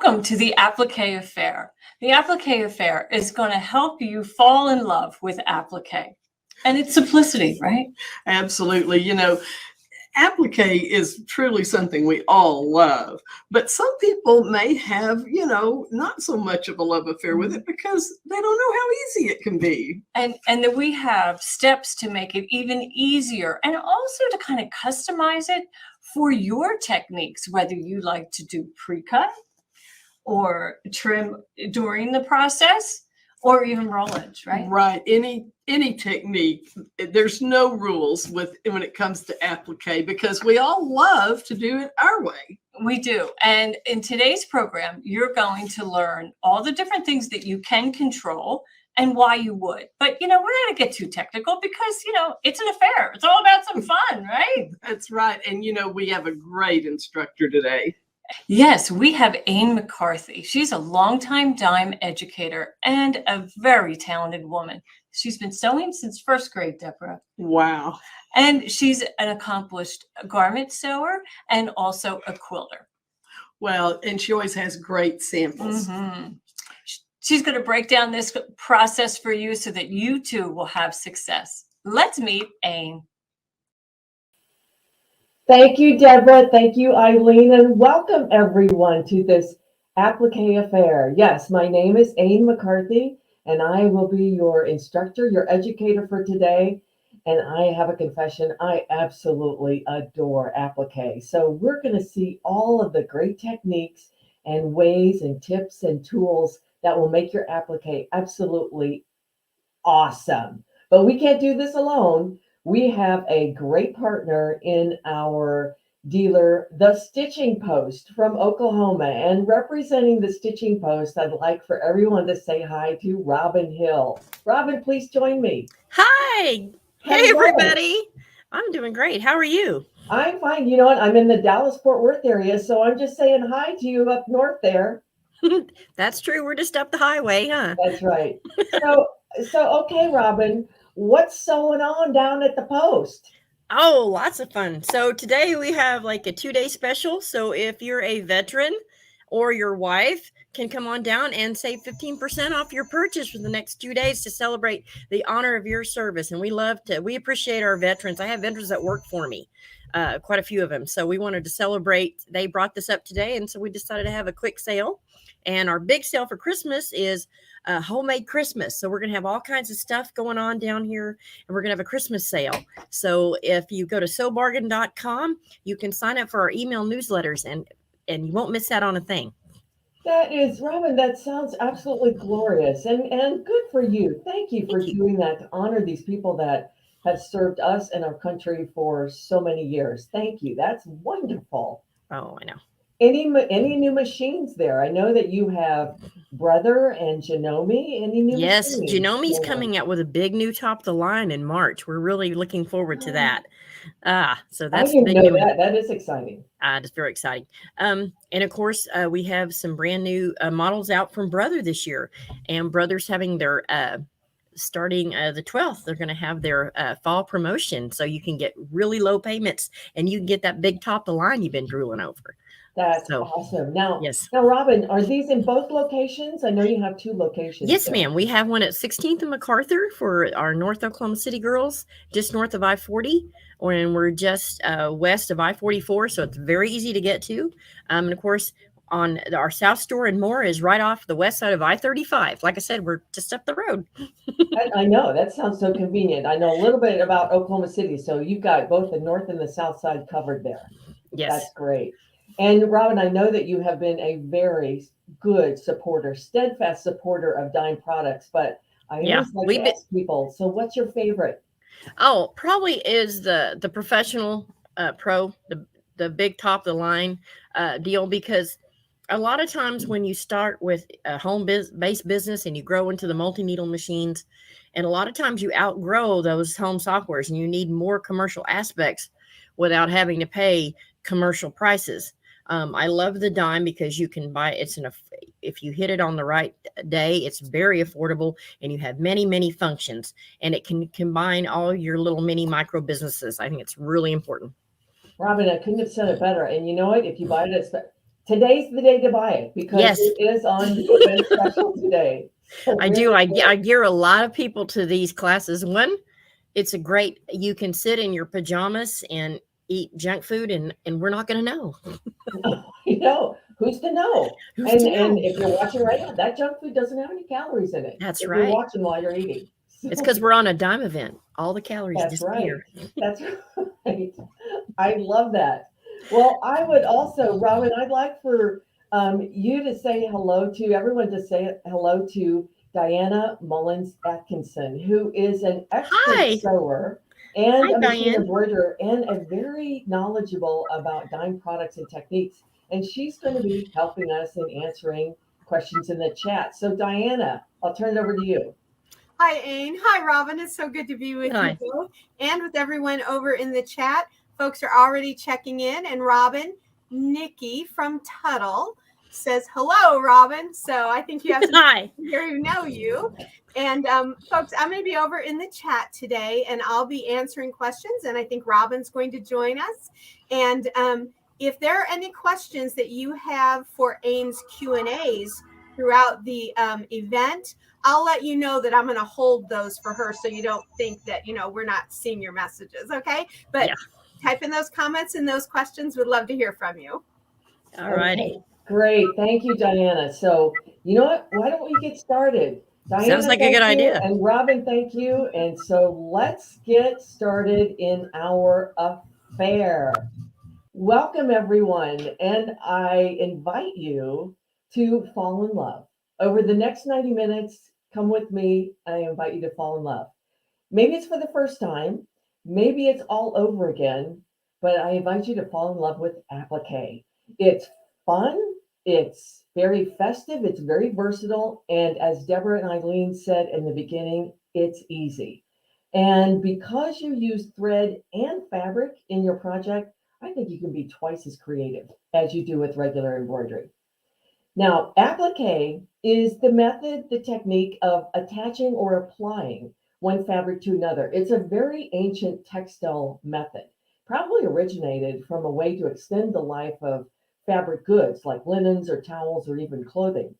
Welcome to the Applique Affair. The Applique Affair is going to help you fall in love with applique and its simplicity, right? Absolutely. Applique is truly something we all love, but some people may have, not so much of a love affair with it because they don't know how easy it can be. And that we have steps to make it even easier and also to kind of customize it for your techniques, whether you like to do pre-cut or trim during the process or even rollage, right? Right. Any technique. There's no rules when it comes to applique because we all love to do it our way. We do. And in today's program, you're going to learn all the different things that you can control and why you would. But, we're not going to get too technical because, it's an affair. It's all about some fun, right? That's right. And, we have a great instructor today. Yes, we have Anne McCarthy. She's a longtime dime educator and a very talented woman. She's been sewing since first grade, Deborah. Wow. And she's an accomplished garment sewer and also a quilter. Well, and she always has great samples. Mm-hmm. She's going to break down this process for you so that you too will have success. Let's meet Anne. Thank you, Deborah. Thank you, Eileen, and welcome everyone to this Applique Affair. Yes, my name is Anne McCarthy, and I will be your instructor, your educator for today. And I have a confession, I absolutely adore applique. So we're going to see all of the great techniques and ways and tips and tools that will make your applique absolutely awesome. But we can't do this alone. We have a great partner in our dealer, The Stitching Post from Oklahoma. And representing The Stitching Post, I'd like for everyone to say hi to Robin Hill. Robin, please join me. Hi. Hey, everybody. I'm doing great. How are you? I'm fine. You know what? I'm in the Dallas-Fort Worth area, so I'm just saying hi to you up north there. That's true. We're just up the highway, huh? That's right. So okay, Robin, what's going on down at the Post? Oh, lots of fun. So today we have like a 2-day special. So if you're a veteran or your wife can come on down and save 15% off your purchase for the next 2 days to celebrate the honor of your service. And we appreciate our veterans. I have veterans that work for me, quite a few of them. So we wanted to celebrate. They brought this up today. And so we decided to have a quick sale. And our big sale for Christmas is homemade Christmas. So we're going to have all kinds of stuff going on down here, and we're going to have a Christmas sale. So if you go to sewbargain.com, you can sign up for our email newsletters, and you won't miss out on a thing. That is, Robin, that sounds absolutely glorious and good for you. Thank you for doing that to honor these people that have served us and our country for so many years. Thank you. That's wonderful. Oh, I know. Any new machines there? I know that you have Brother and Janome. Any new Yes, machines? Janome's coming out with a big new top of the line in March. We're really looking forward to that. So that's I didn't know that. That is exciting. It's very exciting. And of course, we have some brand new models out from Brother this year, and Brother's having their starting the 12th. They're going to have their fall promotion, so you can get really low payments, and you can get that big top of the line you've been drooling over. That's awesome. Now, yes. Now, Robin, are these in both locations? I know you have 2 locations. Yes, ma'am. We have one at 16th and MacArthur for our North Oklahoma City girls, just north of I-40, and we're just west of I-44, so it's very easy to get to. And of course, on our South store and more is right off the west side of I-35. Like I said, we're just up the road. I know. That sounds so convenient. I know a little bit about Oklahoma City, so you've got both the north and the south side covered there. Yes. That's great. And Robin, I know that you have been a very good supporter, steadfast supporter of Dime products, but I always like to ask people, so what's your favorite? Oh, probably is the professional pro, the big top of the line deal, because a lot of times when you start with a home-based business and you grow into the multi-needle machines, and a lot of times you outgrow those home softwares and you need more commercial aspects without having to pay commercial prices. I love the Dime because you can buy if you hit it on the right day, it's very affordable, and you have many, many functions, and it can combine all your little mini micro businesses. I think it's really important. Robin, I couldn't have said it better. And you know what? If you buy it today's the day to buy it because Yes. it is on the event special today. So I do. really I gear a lot of people to these classes. One, it's a great, you can sit in your pajamas and eat junk food and we're not going to know. you know, who's to know? Who's And to know? if you're watching right now, that junk food doesn't have any calories in it. That's if right. You're watching while you're eating. It's So because we're on a dime event. All the calories that's right. disappear. That's right. I love that. Well, I would also, Robin, I'd like for you to say hello to everyone to say hello to Diana Mullins Atkinson, who is an expert Hi. sewer and Hi, a machine Diane. embroiderer and a very knowledgeable about dime products and techniques. And she's going to be helping us in answering questions in the chat. So, Diana, I'll turn it over to you. Hi, Ain. Hi, Robin. It's so good to be with Hi. you both and with everyone over in the chat. Folks are already checking in. And Robin, Nikki from Tuttle says, hello, Robin. So I think you have some Hi. people here who know you. And folks, I'm going to be over in the chat today and I'll be answering questions. And I think Robin's going to join us. And if there are any questions that you have for Ain's Q&As throughout the event, I'll let you know that I'm going to hold those for her so you don't think that, we're not seeing your messages. Okay. But type in those comments and those questions. Would love to hear from you. All righty. Okay, great. Thank you, Diana. So, you know what? Why don't we get started? Diana, Sounds like a thank good you, idea. and Robin, thank you. And so let's get started in our affair. Welcome, everyone. And I invite you to fall in love. Over the next 90 minutes, come with me. I invite you to fall in love. Maybe it's for the first time. Maybe it's all over again. But I invite you to fall in love with Applique. It's fun. It's very festive. It's very versatile. And as Deborah and Eileen said in the beginning, it's easy. And because you use thread and fabric in your project, I think you can be twice as creative as you do with regular embroidery. Now, applique is the method, the technique of attaching or applying one fabric to another. It's a very ancient textile method, probably originated from a way to extend the life of fabric goods like linens or towels or even clothing.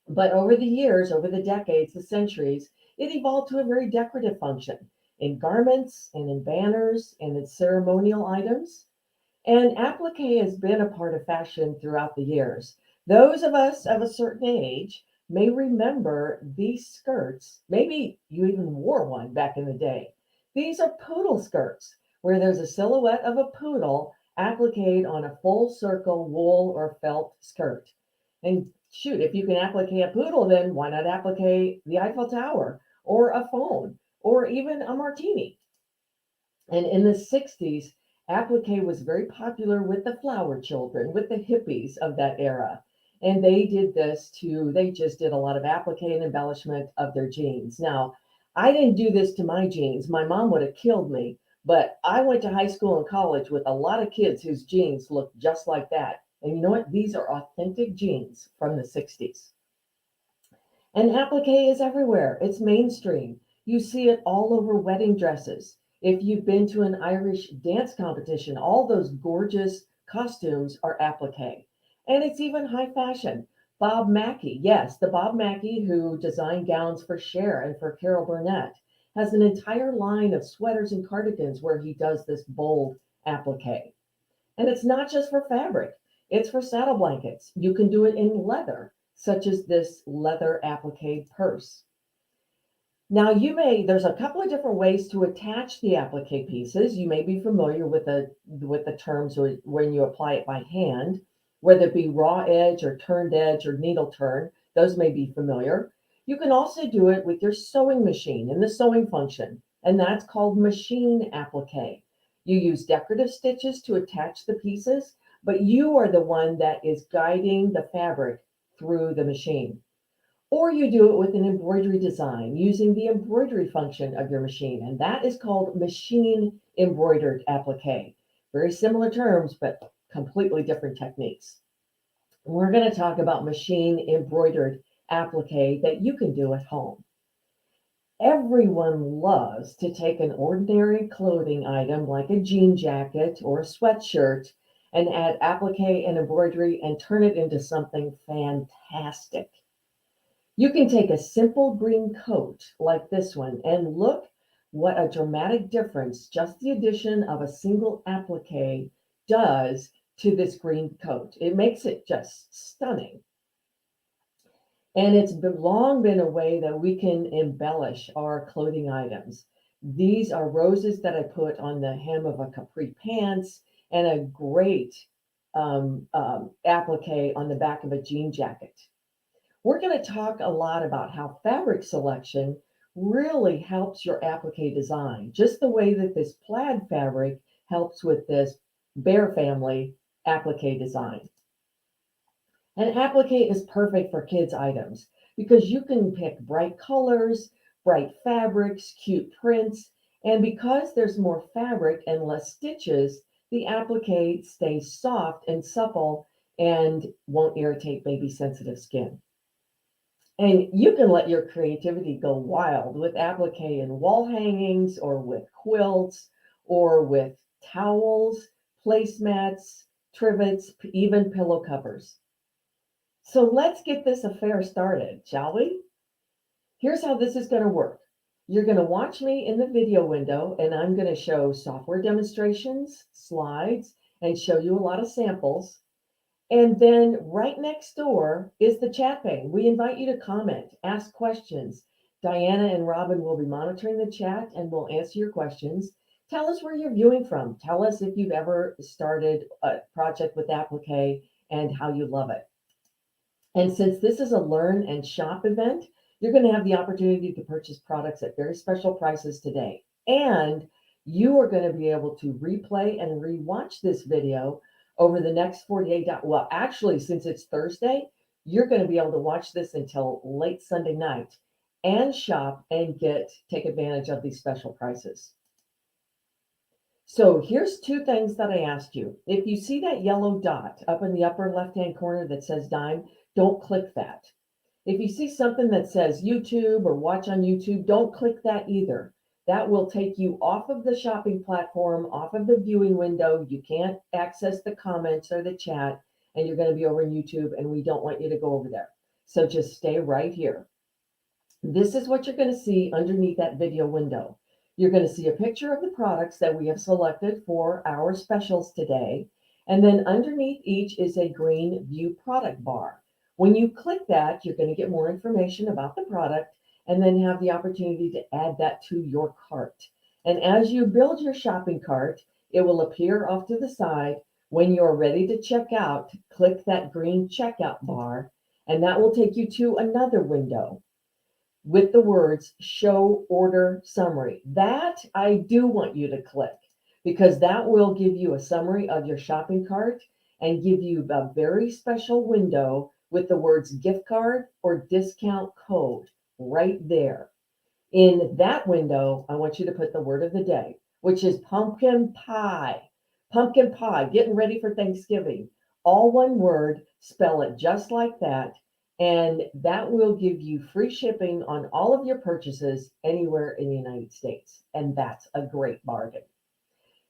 But over the years, over the decades, the centuries, it evolved to a very decorative function in garments and in banners and in ceremonial items. And applique has been a part of fashion throughout the years. Those of us of a certain age may remember these skirts. Maybe you even wore one back in the day. These are poodle skirts, where there's a silhouette of a poodle appliqued on a full circle wool or felt skirt. And shoot, if you can applique a poodle, then why not applique the Eiffel Tower or a phone or even a martini? And in the 60s, applique was very popular with the flower children, with the hippies of that era. And they just did a lot of applique and embellishment of their jeans. Now, I didn't do this to my jeans. My mom would have killed me, but I went to high school and college with a lot of kids whose jeans looked just like that. And you know what? These are authentic jeans from the 60s. And applique is everywhere. It's mainstream. You see it all over wedding dresses. If you've been to an Irish dance competition, all those gorgeous costumes are applique. And it's even high fashion. Bob Mackie, yes, the Bob Mackie who designed gowns for Cher and for Carol Burnett, has an entire line of sweaters and cardigans where he does this bold applique. And it's not just for fabric, it's for saddle blankets. You can do it in leather, such as this leather applique purse. Now there's a couple of different ways to attach the applique pieces. You may be familiar with the terms when you apply it by hand, whether it be raw edge or turned edge or needle turn. Those may be familiar. You can also do it with your sewing machine in the sewing function, and that's called machine applique. You use decorative stitches to attach the pieces, but you are the one that is guiding the fabric through the machine. Or you do it with an embroidery design using the embroidery function of your machine, and that is called machine embroidered applique. Very similar terms, but completely different techniques. We're going to talk about machine embroidered applique that you can do at home. Everyone loves to take an ordinary clothing item like a jean jacket or a sweatshirt and add applique and embroidery and turn it into something fantastic. You can take a simple green coat like this one and look what a dramatic difference just the addition of a single applique does to this green coat. It makes it just stunning. And it's long been a way that we can embellish our clothing items. These are roses that I put on the hem of a capri pants and a great applique on the back of a jean jacket. We're going to talk a lot about how fabric selection really helps your applique design, just the way that this plaid fabric helps with this Bear family applique design. An applique is perfect for kids' items because you can pick bright colors, bright fabrics, cute prints, and because there's more fabric and less stitches, the applique stays soft and supple and won't irritate baby sensitive skin. And you can let your creativity go wild with applique in wall hangings or with quilts or with towels, placemats, trivets, even pillow covers. So let's get this affair started, shall we? Here's how this is going to work. You're going to watch me in the video window, and I'm going to show software demonstrations, slides, and show you a lot of samples. And then right next door is the chat pane. We invite you to comment, ask questions. Diana and Robin will be monitoring the chat and will answer your questions. Tell us where you're viewing from. Tell us if you've ever started a project with applique and how you love it. And since this is a learn and shop event, you're going to have the opportunity to purchase products at very special prices today. And you are going to be able to replay and rewatch this video over the next 48 hours. Well, actually, since it's Thursday, you're going to be able to watch this until late Sunday night and shop and take advantage of these special prices. So here's two things that I asked you. If you see that yellow dot up in the upper left-hand corner that says Dime, don't click that. If you see something that says YouTube or watch on YouTube, don't click that either. That will take you off of the shopping platform, off of the viewing window. You can't access the comments or the chat, and you're going to be over in YouTube, and we don't want you to go over there. So just stay right here. This is what you're going to see underneath that video window. You're going to see a picture of the products that we have selected for our specials today. And then underneath each is a green View Product bar. When you click that, you're going to get more information about the product and then have the opportunity to add that to your cart. And as you build your shopping cart, it will appear off to the side. When you're ready to check out, click that green checkout bar, and that will take you to another window with the words Show Order Summary. That I do want you to click because that will give you a summary of your shopping cart and give you a very special window with the words gift card or discount code right there. In that window, I want you to put the word of the day, which is pumpkin pie. Pumpkin pie, getting ready for Thanksgiving. All one word, spell it just like that. And that will give you free shipping on all of your purchases anywhere in the United States. And that's a great bargain.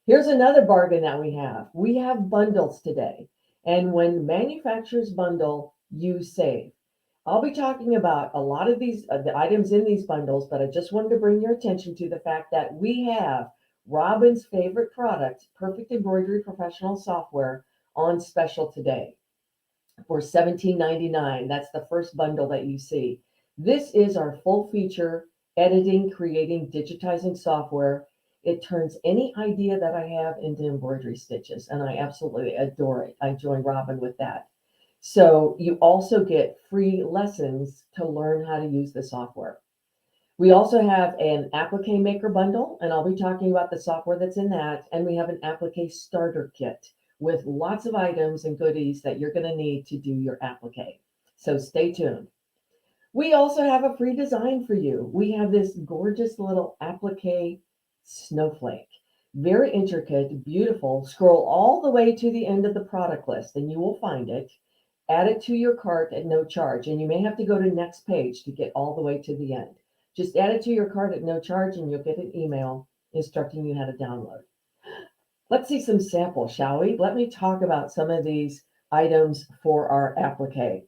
Here's another bargain that we have. We have bundles today. And when manufacturers bundle, you save. I'll be talking about a lot of these the items in these bundles, but I just wanted to bring your attention to the fact that we have Robin's favorite product, Perfect Embroidery Professional Software, on special today for $17.99. That's the first bundle that you see. This is our full feature editing, creating, digitizing software. It turns any idea that I have into embroidery stitches, and I absolutely adore it. I join Robin with that. So you also get free lessons to learn how to use the software. We also have an applique maker bundle, and I'll be talking about the software that's in that. And we have an applique starter kit with lots of items and goodies that you're going to need to do your applique. So stay tuned. We also have a free design for you. We have this gorgeous little applique snowflake. Very intricate, beautiful. Scroll all the way to the end of the product list and you will find it. Add it to your cart at no charge. And you may have to go to next page to get all the way to the end. Just add it to your cart at no charge and you'll get an email instructing you how to download. Let's see some samples, shall we? Let me talk about some of these items for our applique.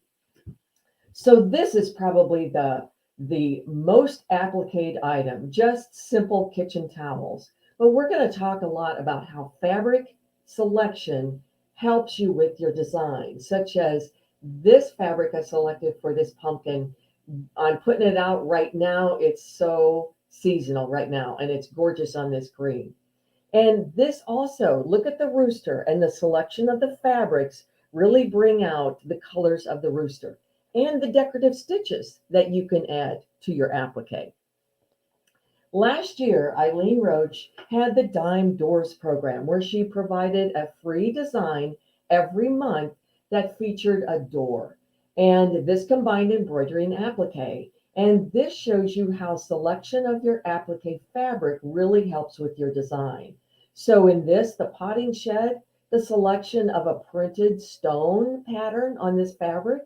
So this is probably the most applique item, just simple kitchen towels. But we're going to talk a lot about how fabric selection helps you with your design, such as this fabric I selected for this pumpkin. I'm putting it out right now. It's so seasonal right now, and it's gorgeous on this green. And this also, look at the rooster, and the selection of the fabrics really bring out the colors of the rooster and the decorative stitches that you can add to your applique. Last year, Eileen Roach had the Dime Doors program where she provided a free design every month that featured a door. And this combined embroidery and applique. And this shows you how selection of your applique fabric really helps with your design. So in this, the potting shed, the selection of a printed stone pattern on this fabric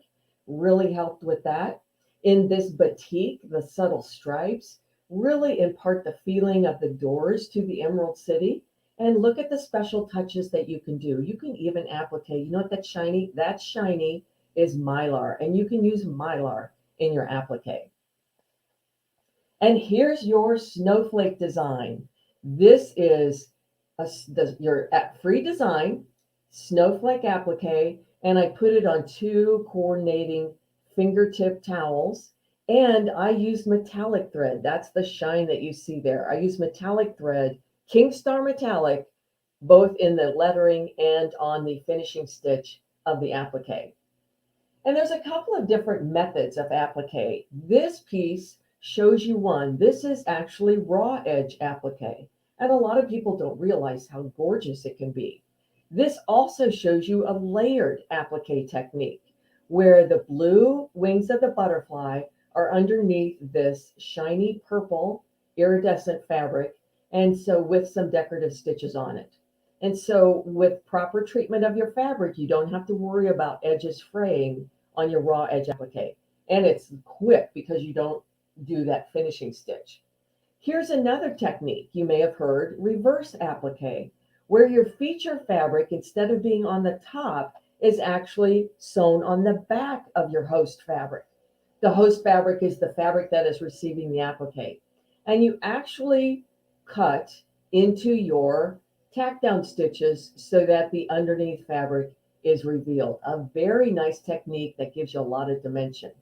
really helped with that. In this batik, the subtle stripes really impart the feeling of the doors to the Emerald City. And look at the special touches that you can do. You can even applique. You know what that's shiny? That shiny is mylar, and you can use mylar in your applique. And here's your snowflake design. This is your free design, snowflake applique, and I put it on 2 coordinating fingertip towels. And I use metallic thread. That's the shine that you see there. I use metallic thread, King Star metallic, both in the lettering and on the finishing stitch of the applique. And there's a couple of different methods of applique. This piece shows you one. This is actually raw edge applique. And a lot of people don't realize how gorgeous it can be. This also shows you a layered applique technique where the blue wings of the butterfly are underneath this shiny purple iridescent fabric, and so with some decorative stitches on it. And so with proper treatment of your fabric, you don't have to worry about edges fraying on your raw edge applique. And it's quick because you don't do that finishing stitch. Here's another technique you may have heard, reverse applique, where your feature fabric, instead of being on the top, is actually sewn on the back of your host fabric. The host fabric is the fabric that is receiving the applique. And you actually cut into your tack down stitches so that the underneath fabric is revealed. A very nice technique that gives you a lot of dimension.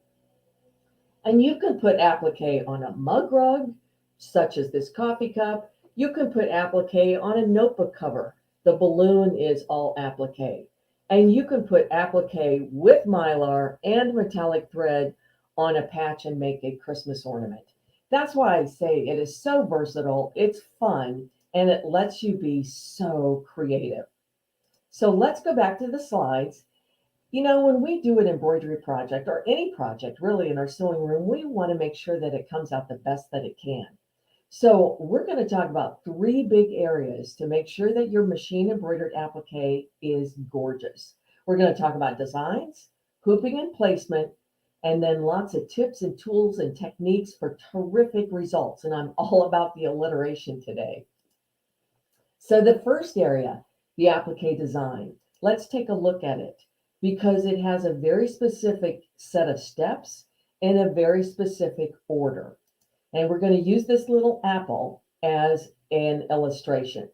And you can put applique on a mug rug, such as this coffee cup. You can put applique on a notebook cover. The balloon is all applique. And you can put applique with mylar and metallic thread on a patch and make a Christmas ornament. That's why I say it is so versatile, it's fun, and it lets you be so creative. So let's go back to the slides. You know, when we do an embroidery project or any project really in our sewing room, we want to make sure that it comes out the best that it can. So we're going to talk about 3 big areas to make sure that your machine embroidered applique is gorgeous. We're going to talk about designs, hooping and placement, and then lots of tips and tools and techniques for terrific results. And I'm all about the alliteration today. So the first area, the applique design. Let's take a look at it because it has a very specific set of steps in a very specific order. And we're going to use this little apple as an illustration.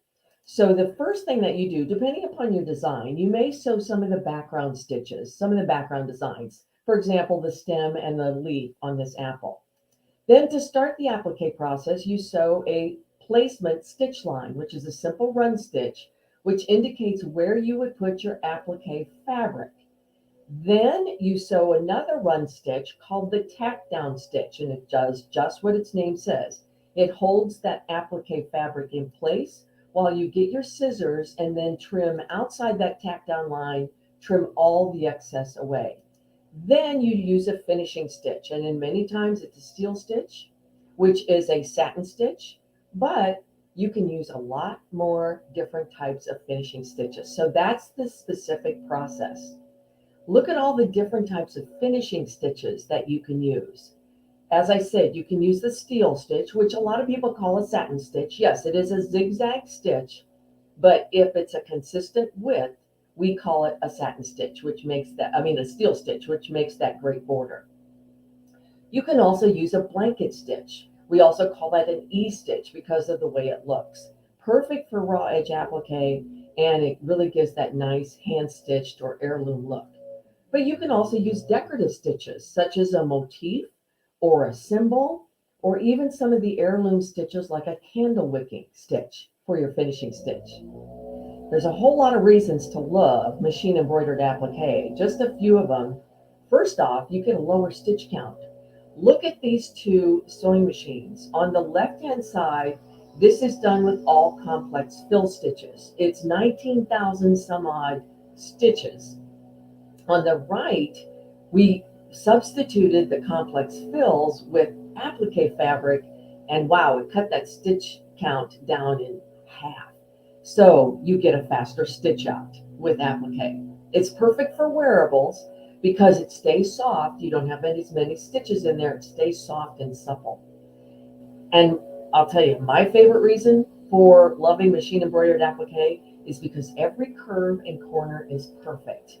So the first thing that you do, depending upon your design, you may sew some of the background stitches, some of the background designs. For example, the stem and the leaf on this apple. Then to start the applique process, you sew a placement stitch line, which is a simple run stitch, which indicates where you would put your applique fabric. Then you sew another run stitch called the tack down stitch, and it does just what its name says. It holds that applique fabric in place while you get your scissors and then trim outside that tack down line, trim all the excess away. Then you use a finishing stitch, and in many times it's a steel stitch, which is a satin stitch, but you can use a lot more different types of finishing stitches. So that's the specific process. Look at all the different types of finishing stitches that you can use. As I said, you can use the steel stitch, which a lot of people call a satin stitch. Yes, it is a zigzag stitch, But if it's a consistent width, we call it a satin stitch, which makes that, a steel stitch, which makes that great border. You can also use a blanket stitch. We also call that an E-stitch because of the way it looks. Perfect for raw edge applique, and it really gives that nice hand-stitched or heirloom look. But you can also use decorative stitches, such as a motif or a symbol, or even some of the heirloom stitches like a candle wicking stitch for your finishing stitch. There's a whole lot of reasons to love machine embroidered applique, just a few of them. First off, you get a lower stitch count. Look at these two sewing machines. On the left-hand side, this is done with all complex fill stitches. It's 19,000 some odd stitches. On the right, we substituted the complex fills with applique fabric, and wow, it cut that stitch count down in half. So you get a faster stitch out with applique. It's perfect for wearables because it stays soft. You don't have as many stitches in there. It stays soft and supple. And I'll tell you, my favorite reason for loving machine embroidered applique is because every curve and corner is perfect.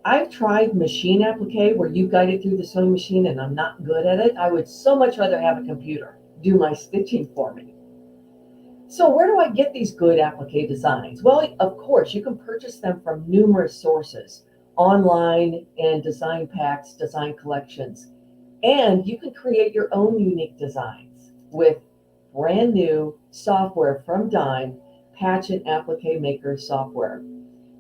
I've tried machine applique where you guide it through the sewing machine and I'm not good at it. I would so much rather have a computer do my stitching for me. So where do I get these good applique designs? Well, of course, you can purchase them from numerous sources, online and design packs, design collections. And you can create your own unique designs with brand new software from Dime, Patch and Applique Maker software.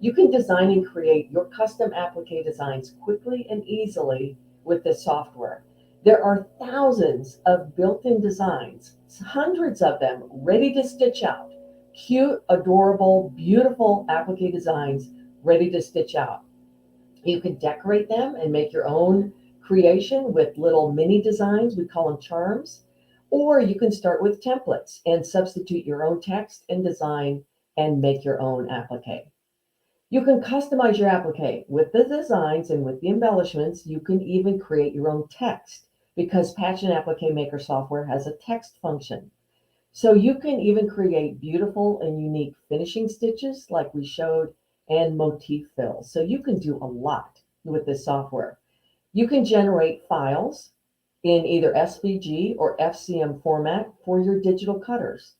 You can design and create your custom applique designs quickly and easily with this software. There are thousands of built-in designs, hundreds of them ready to stitch out. Cute, adorable, beautiful applique designs ready to stitch out. You can decorate them and make your own creation with little mini designs. We call them charms. Or you can start with templates and substitute your own text and design and make your own applique. You can customize your applique with the designs and with the embellishments. You can even create your own text because Patch and Applique Maker software has a text function. So you can even create beautiful and unique finishing stitches like we showed and motif fills. So you can do a lot with this software. You can generate files in either SVG or FCM format for your digital cutters.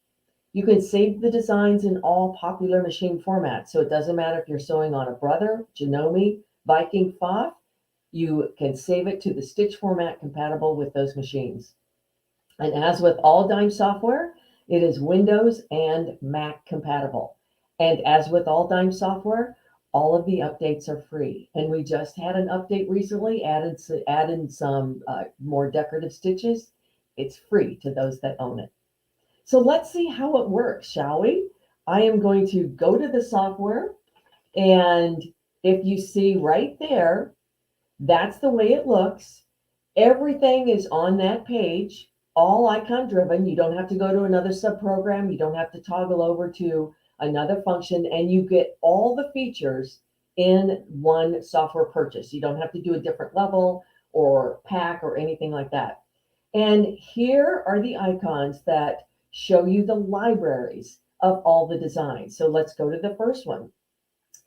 You can save the designs in all popular machine formats. So it doesn't matter if you're sewing on a Brother, Janome, Viking, Pfaff, you can save it to the stitch format compatible with those machines. And as with all Dime software, it is Windows and Mac compatible. And as with all Dime software, all of the updates are free. And we just had an update recently, added some more decorative stitches. It's free to those that own it. So let's see how it works, shall we? I am going to go to the software, and if you see right there, that's the way it looks. Everything is on that page, all icon driven. You don't have to go to another subprogram. You don't have to toggle over to another function, and you get all the features in one software purchase. You don't have to do a different level or pack or anything like that. And here are the icons that show you the libraries of all the designs. So let's go to the first one.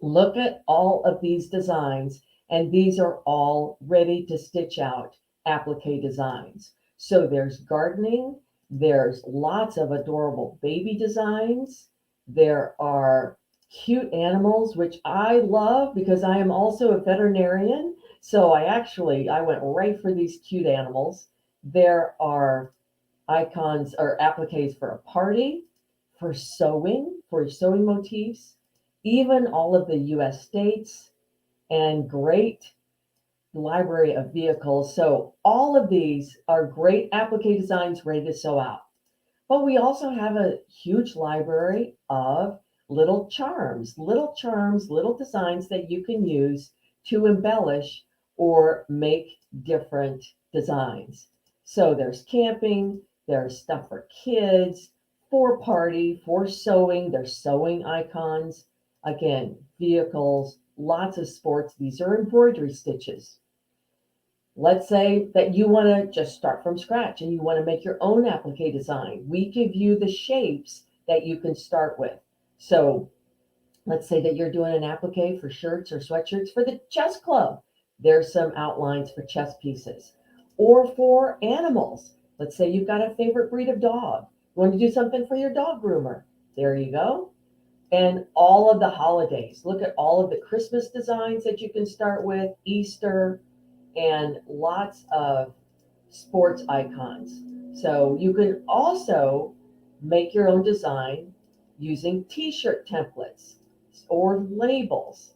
Look at all of these designs, and these are all ready to stitch out applique designs. So there's gardening, there's lots of adorable baby designs, there are cute animals, which I love because I am also a veterinarian. So I went right for these cute animals. There are icons or appliques for a party, for sewing motifs, even all of the US states, and great library of vehicles. So all of these are great applique designs ready to sew out. But we also have a huge library of little charms, little designs that you can use to embellish or make different designs. So there's camping, there's stuff for kids, for party, for sewing, there's sewing icons, again, vehicles, lots of sports. These are embroidery stitches. Let's say that you want to just start from scratch and you want to make your own applique design. We give you the shapes that you can start with. So Let's say that you're doing an applique for shirts or sweatshirts for the chess club. There's some outlines for chess pieces. Or for animals. Let's say you've got a favorite breed of dog. You want to do something for your dog groomer. There you go. And all of the holidays. Look at all of the Christmas designs that you can start with, Easter, and lots of sports icons. So you can also make your own design using t-shirt templates or labels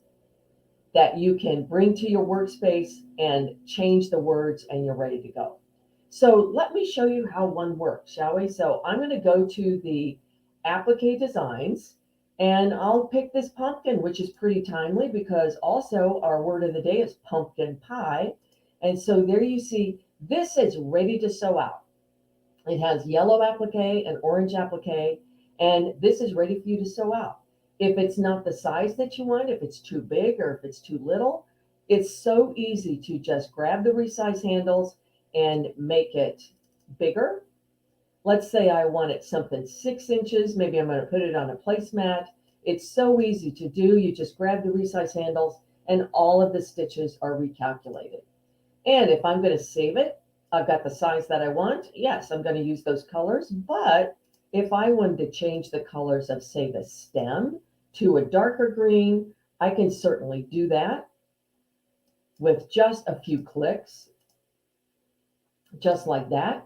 that you can bring to your workspace and change the words and you're ready to go. So let me show you how one works, shall we? So I'm going to go to the Applique Designs and I'll pick this pumpkin, which is pretty timely because also our word of the day is pumpkin pie. And so there you see, this is ready to sew out. It has yellow applique and orange applique, and this is ready for you to sew out. If it's not the size that you want, if it's too big or if it's too little, it's so easy to just grab the resize handles and make it bigger. Let's say I want it something 6 inches. Maybe I'm going to put it on a placemat. It's so easy to do. You just grab the resize handles and all of the stitches are recalculated. And if I'm going to save it, I've got the size that I want. Yes, I'm going to use those colors. But if I wanted to change the colors of, say, the stem to a darker green, I can certainly do that with just a few clicks, just like that.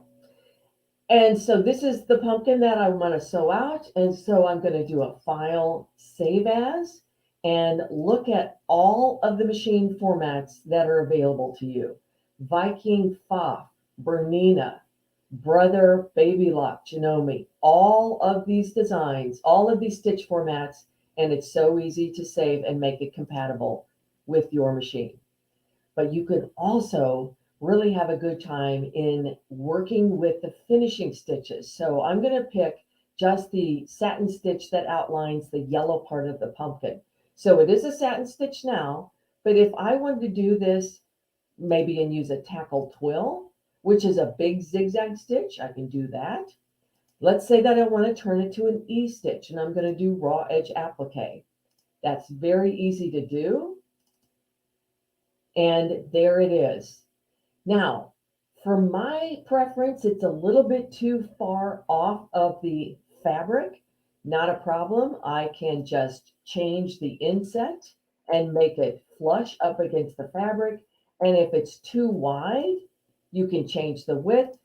And so this is the pumpkin that I want to sew out. And so I'm going to do a file, save as, and look at all of the machine formats that are available to you. Viking Pfaff, Bernina, Brother, Baby Lock, Janome, all of these designs, all of these stitch formats, and it's so easy to save and make it compatible with your machine. But you can also really have a good time in working with the finishing stitches. So I'm going to pick just the satin stitch that outlines the yellow part of the pumpkin. So it is a satin stitch now, but if I wanted to do this maybe and use a tackle twill, which is a big zigzag stitch, I can do that. Let's say that I want to turn it to an E stitch and I'm going to do raw edge applique. That's very easy to do. And there it is. Now, for my preference, it's a little bit too far off of the fabric. Not a problem. I can just change the inset and make it flush up against the fabric. And if it's too wide, you can change the width.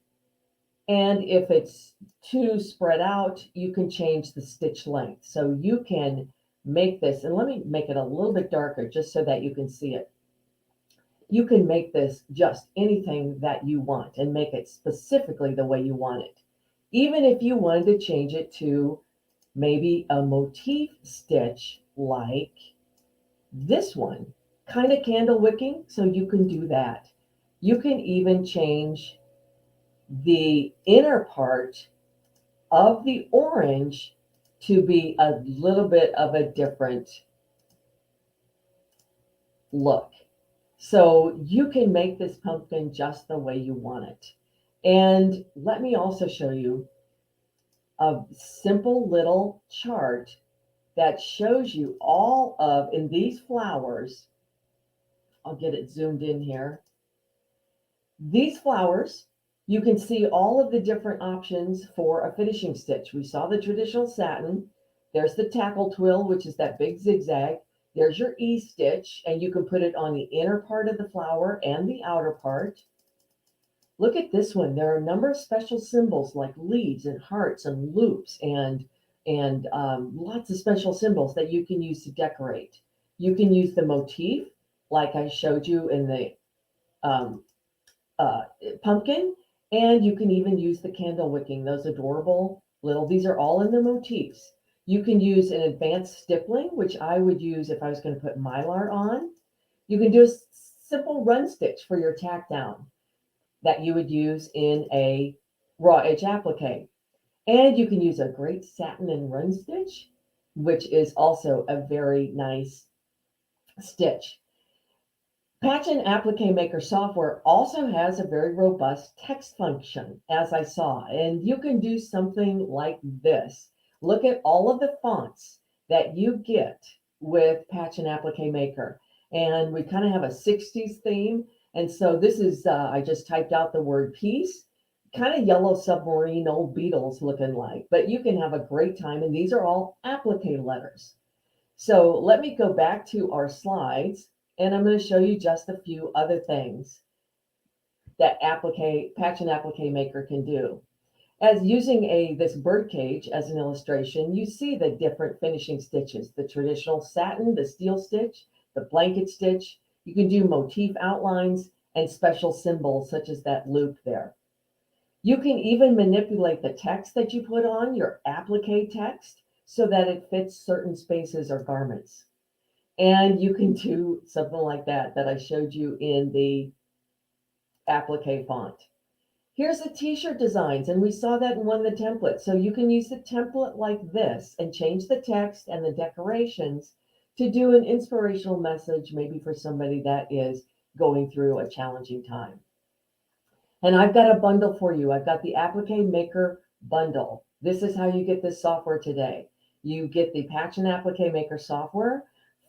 And if it's too spread out, you can change the stitch length. So you can make this, and let me make it a little bit darker just so that you can see it. You can make this just anything that you want and make it specifically the way you want it. Even if you wanted to change it to maybe a motif stitch like this one, kind of candle wicking, so you can do that. You can even change the inner part of the orange to be a little bit of a different look. So you can make this pumpkin just the way you want it. And let me also show you a simple little chart that shows you all of, in these flowers, I'll get it zoomed in here. These flowers, you can see all of the different options for a finishing stitch. We saw the traditional satin. There's the tackle twill, which is that big zigzag. There's your E stitch, and you can put it on the inner part of the flower and the outer part. Look at this one. There are a number of special symbols like leaves and hearts and loops and lots of special symbols that you can use to decorate. You can use the motif, like I showed you in the pumpkin, and you can even use the candle wicking, those adorable little, these are all in the motifs. You can use an advanced stippling, which I would use if I was going to put mylar on. You can do a simple run stitch for your tack down that you would use in a raw edge applique. And you can use a great satin and run stitch, which is also a very nice stitch. Patch and Applique Maker software also has a very robust text function, as I saw, and you can do something like this. Look at all of the fonts that you get with Patch and Applique Maker. And we kind of have a 60s theme. And so this is, I just typed out the word peace, kind of yellow submarine, old Beatles looking like, but you can have a great time. And these are all applique letters. So let me go back to our slides, and I'm going to show you just a few other things that Patch and Applique Maker can do. As using this bird cage as an illustration, you see the different finishing stitches, the traditional satin, the steel stitch, the blanket stitch. You can do motif outlines and special symbols such as that loop there. You can even manipulate the text that you put on, your applique text, so that it fits certain spaces or garments. And you can do something like that I showed you in the applique font. Here's the t-shirt designs, and we saw that in one of the templates. So you can use the template like this and change the text and the decorations to do an inspirational message, maybe for somebody that is going through a challenging time. And I've got a bundle for you. I've got the Applique Maker bundle. This is how you get this software today. You get the Patch and Applique Maker software,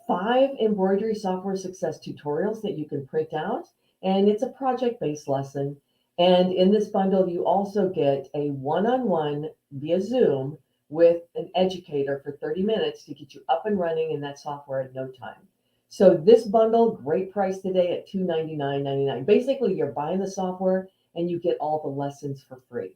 5 embroidery software success tutorials that you can print out, and it's a project-based lesson. And in this bundle, you also get a one-on-one via Zoom with an educator for 30 minutes to get you up and running in that software in no time. So this bundle, great price today at $299.99. Basically, you're buying the software and you get all the lessons for free.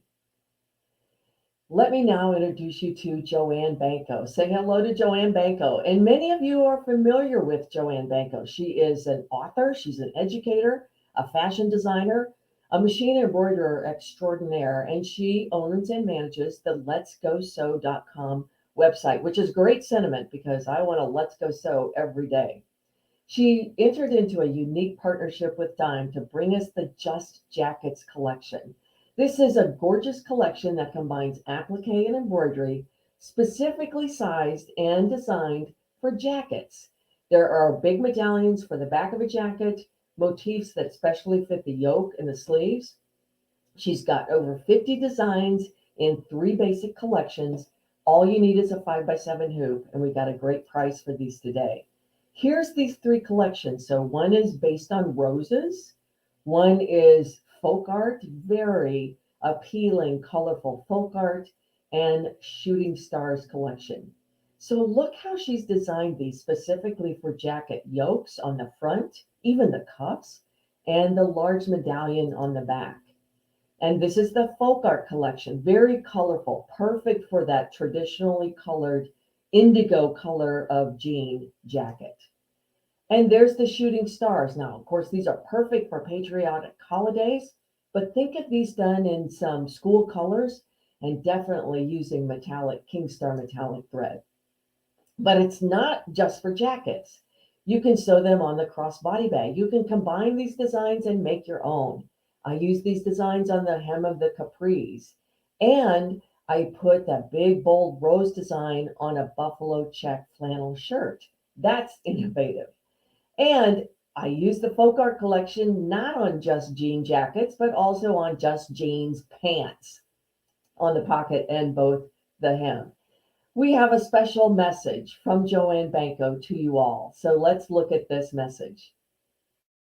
Let me now introduce you to Joanne Banco. Say hello to Joanne Banco. And many of you are familiar with Joanne Banco. She is an author, she's an educator, a fashion designer, a machine embroiderer extraordinaire, and she owns and manages the letsgosew.com website, which is great sentiment because I want to Let's Go Sew every day. She entered into a unique partnership with Dime to bring us the Just Jackets collection. This is a gorgeous collection that combines applique and embroidery, specifically sized and designed for jackets. There are big medallions for the back of a jacket, motifs that specially fit the yoke and the sleeves. She's got over 50 designs in 3 basic collections. All you need is a 5x7 hoop, and we got a great price for these today. Here's these 3 collections. So one is based on roses, one is folk art, very appealing, colorful folk art, and shooting stars collection. So look how she's designed these specifically for jacket yokes on the front, even the cuffs, and the large medallion on the back. And this is the folk art collection, very colorful, perfect for that traditionally colored indigo color of jean jacket. And there's the shooting stars. Now, of course, these are perfect for patriotic holidays, but think of these done in some school colors and definitely using metallic, Kingstar metallic thread. But it's not just for jackets. You can sew them on the crossbody bag. You can combine these designs and make your own. I use these designs on the hem of the capris. And I put that big, bold rose design on a buffalo check flannel shirt. That's innovative. And I use the folk art collection not on just jean jackets, but also on just jeans pants on the pocket and both the hem. We have a special message from Joanne Banco to you all. So let's look at this message.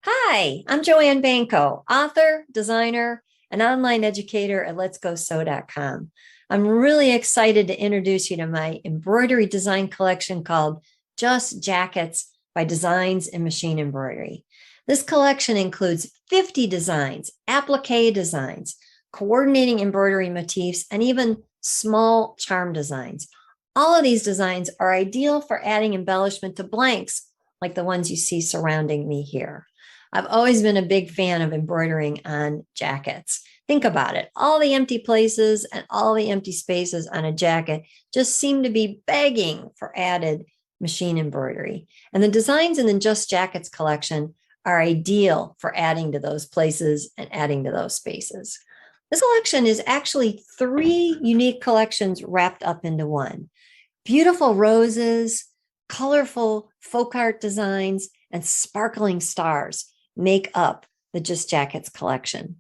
Hi, I'm Joanne Banco, author, designer, and online educator at letsgosew.com. I'm really excited to introduce you to my embroidery design collection called Just Jackets by Designs in Machine Embroidery. This collection includes 50 designs, applique designs, coordinating embroidery motifs, and even small charm designs. All of these designs are ideal for adding embellishment to blanks, like the ones you see surrounding me here. I've always been a big fan of embroidering on jackets. Think about it. All the empty places and all the empty spaces on a jacket just seem to be begging for added machine embroidery. And the designs in the Just Jackets collection are ideal for adding to those places and adding to those spaces. This collection is actually 3 unique collections wrapped up into one. Beautiful roses, colorful folk art designs, and sparkling stars make up the Just Jackets collection.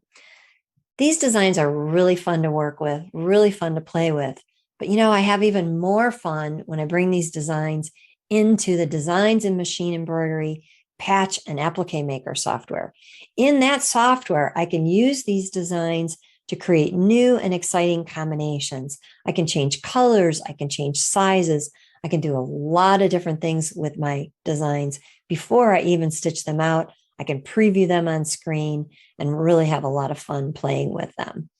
These designs are really fun to work with, really fun to play with. But I have even more fun when I bring these designs into the Designs and Machine Embroidery Patch and Applique Maker software. In that software, I can use these designs to create new and exciting combinations. I can change colors, I can change sizes, I can do a lot of different things with my designs before I even stitch them out. I can preview them on screen and really have a lot of fun playing with them.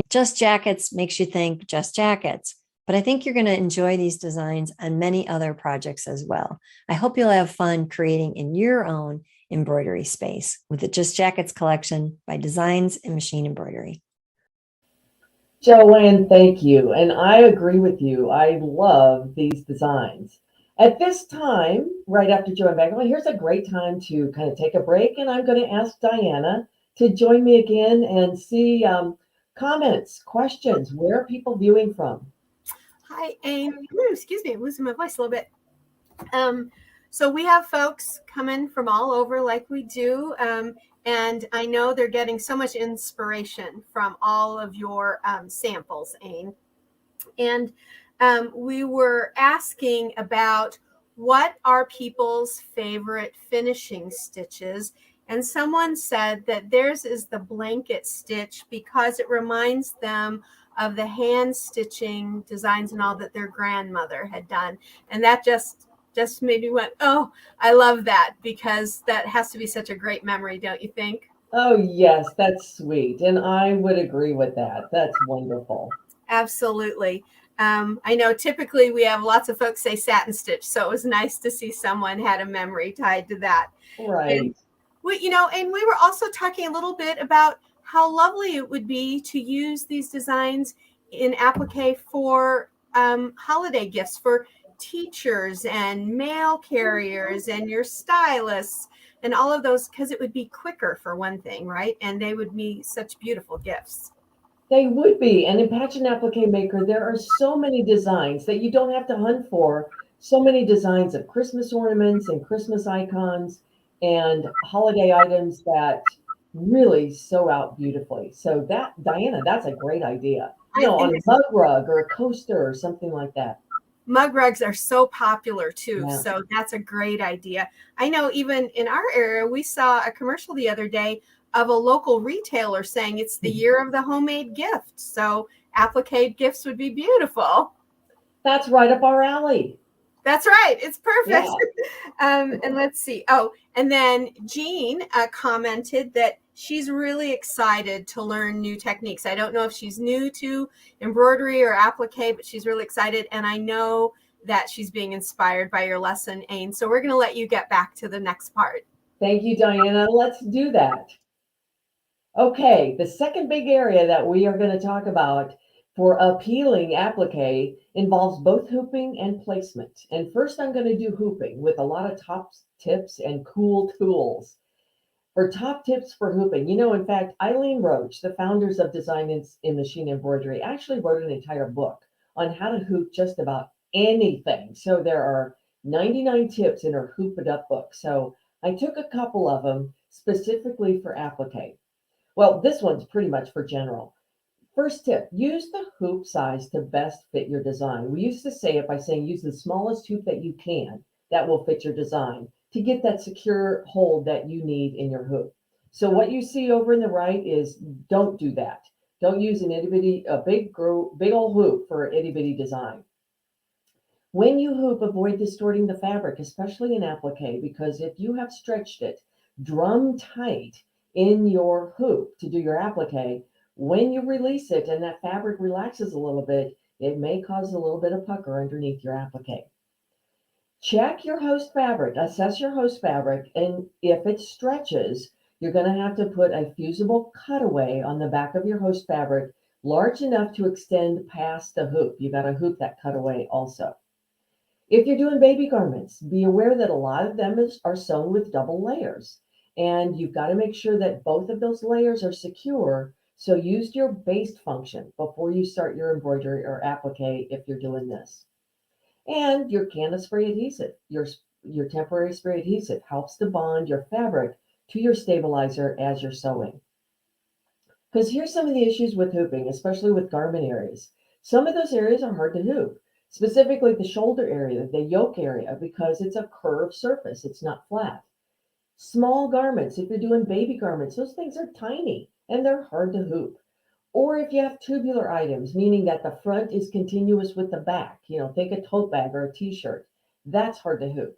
Just Jackets makes you think just jackets, but I think you're going to enjoy these designs on many other projects as well. I hope you'll have fun creating in your own embroidery space with the Just Jackets collection by Designs and Machine Embroidery. Joanne, thank you. And I agree with you. I love these designs. At this time, right after Joanne Bagwell, here's a great time to kind of take a break. And I'm going to ask Diana to join me again and see comments, questions. Where are people viewing from? Hi, Aim. Excuse me, I'm losing my voice a little bit. So we have folks coming from all over like we do. And I know they're getting so much inspiration from all of your samples, Aim. And we were asking about what are people's favorite finishing stitches. And someone said that theirs is the blanket stitch because it reminds them of the hand stitching designs and all that their grandmother had done. And that just made me went, oh, I love that, because that has to be such a great memory, don't you think? Oh, yes, that's sweet. And I would agree with that. That's wonderful. Absolutely. I know typically we have lots of folks say satin stitch, so it was nice to see someone had a memory tied to that. Right. And we were also talking a little bit about how lovely it would be to use these designs in applique for holiday gifts for teachers and mail carriers and your stylists and all of those, because it would be quicker for one thing, right? And they would be such beautiful gifts. They would be. And in Patch and Applique Maker, there are so many designs that you don't have to hunt for. So many designs of Christmas ornaments and Christmas icons and holiday items that really sew out beautifully. So that, Diana, that's a great idea. On a mug rug or a coaster or something like that. Mug rugs are so popular too. Yeah. So that's a great idea. I know even in our area, we saw a commercial the other day of a local retailer saying it's the year of the homemade gift. So applique gifts would be beautiful. That's right up our alley. That's right. It's perfect. Yeah. And let's see. Oh, and then Jean commented that she's really excited to learn new techniques. I don't know if she's new to embroidery or applique, but she's really excited. And I know that she's being inspired by your lesson, Ain. So we're going to let you get back to the next part. Thank you, Diana. Let's do that. Okay, the second big area that we are going to talk about for appealing applique involves both hooping and placement. And first I'm going to do hooping with a lot of top tips and cool tools. For top tips for hooping, in fact, Eileen Roach, the founders of Design in Machine Embroidery, actually wrote an entire book on how to hoop just about anything. So there are 99 tips in her Hoop It Up book. So I took a couple of them specifically for applique. Well, this one's pretty much for general. First tip, use the hoop size to best fit your design. We used to say it by saying use the smallest hoop that you can that will fit your design to get that secure hold that you need in your hoop. So what you see over in the right is don't do that. Don't use a big old hoop for an itty bitty design. When you hoop, avoid distorting the fabric, especially in applique, because if you have stretched it drum tight in your hoop to do your applique, when you release it and that fabric relaxes a little bit, it may cause a little bit of pucker underneath your applique. Check your host fabric, assess your host fabric, and if it stretches, you're going to have to put a fusible cutaway on the back of your host fabric large enough to extend past the hoop. You got to hoop that cutaway also. If you're doing baby garments, be aware that a lot of them are sewn with double layers, and you've got to make sure that both of those layers are secure. So use your baste function before you start your embroidery or applique if you're doing this. And your can of spray adhesive, your temporary spray adhesive helps to bond your fabric to your stabilizer as you're sewing. Because here's some of the issues with hooping, especially with garment areas. Some of those areas are hard to hoop. specifically the shoulder area, the yoke area, because it's a curved surface. It's not flat. Small garments, if you're doing baby garments, those things are tiny and they're hard to hoop. Or if you have tubular items, meaning that the front is continuous with the back, think a tote bag or a t-shirt, that's hard to hoop.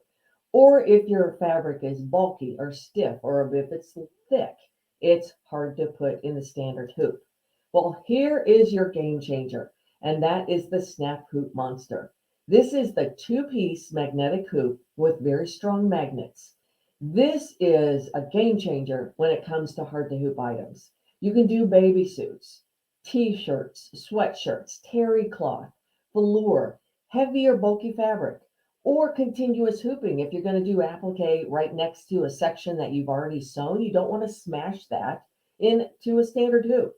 Or if your fabric is bulky or stiff, or if it's thick, it's hard to put in the standard hoop. Well, here is your game changer, and that is the Snap Hoop Monster. This is the two-piece magnetic hoop with very strong magnets. This is a game changer when it comes to hard to hoop items. You can do baby suits, t-shirts, sweatshirts, terry cloth, velour, heavy or bulky fabric, or continuous hooping. If you're going to do applique right next to a section that you've already sewn, you don't want to smash that into a standard hoop.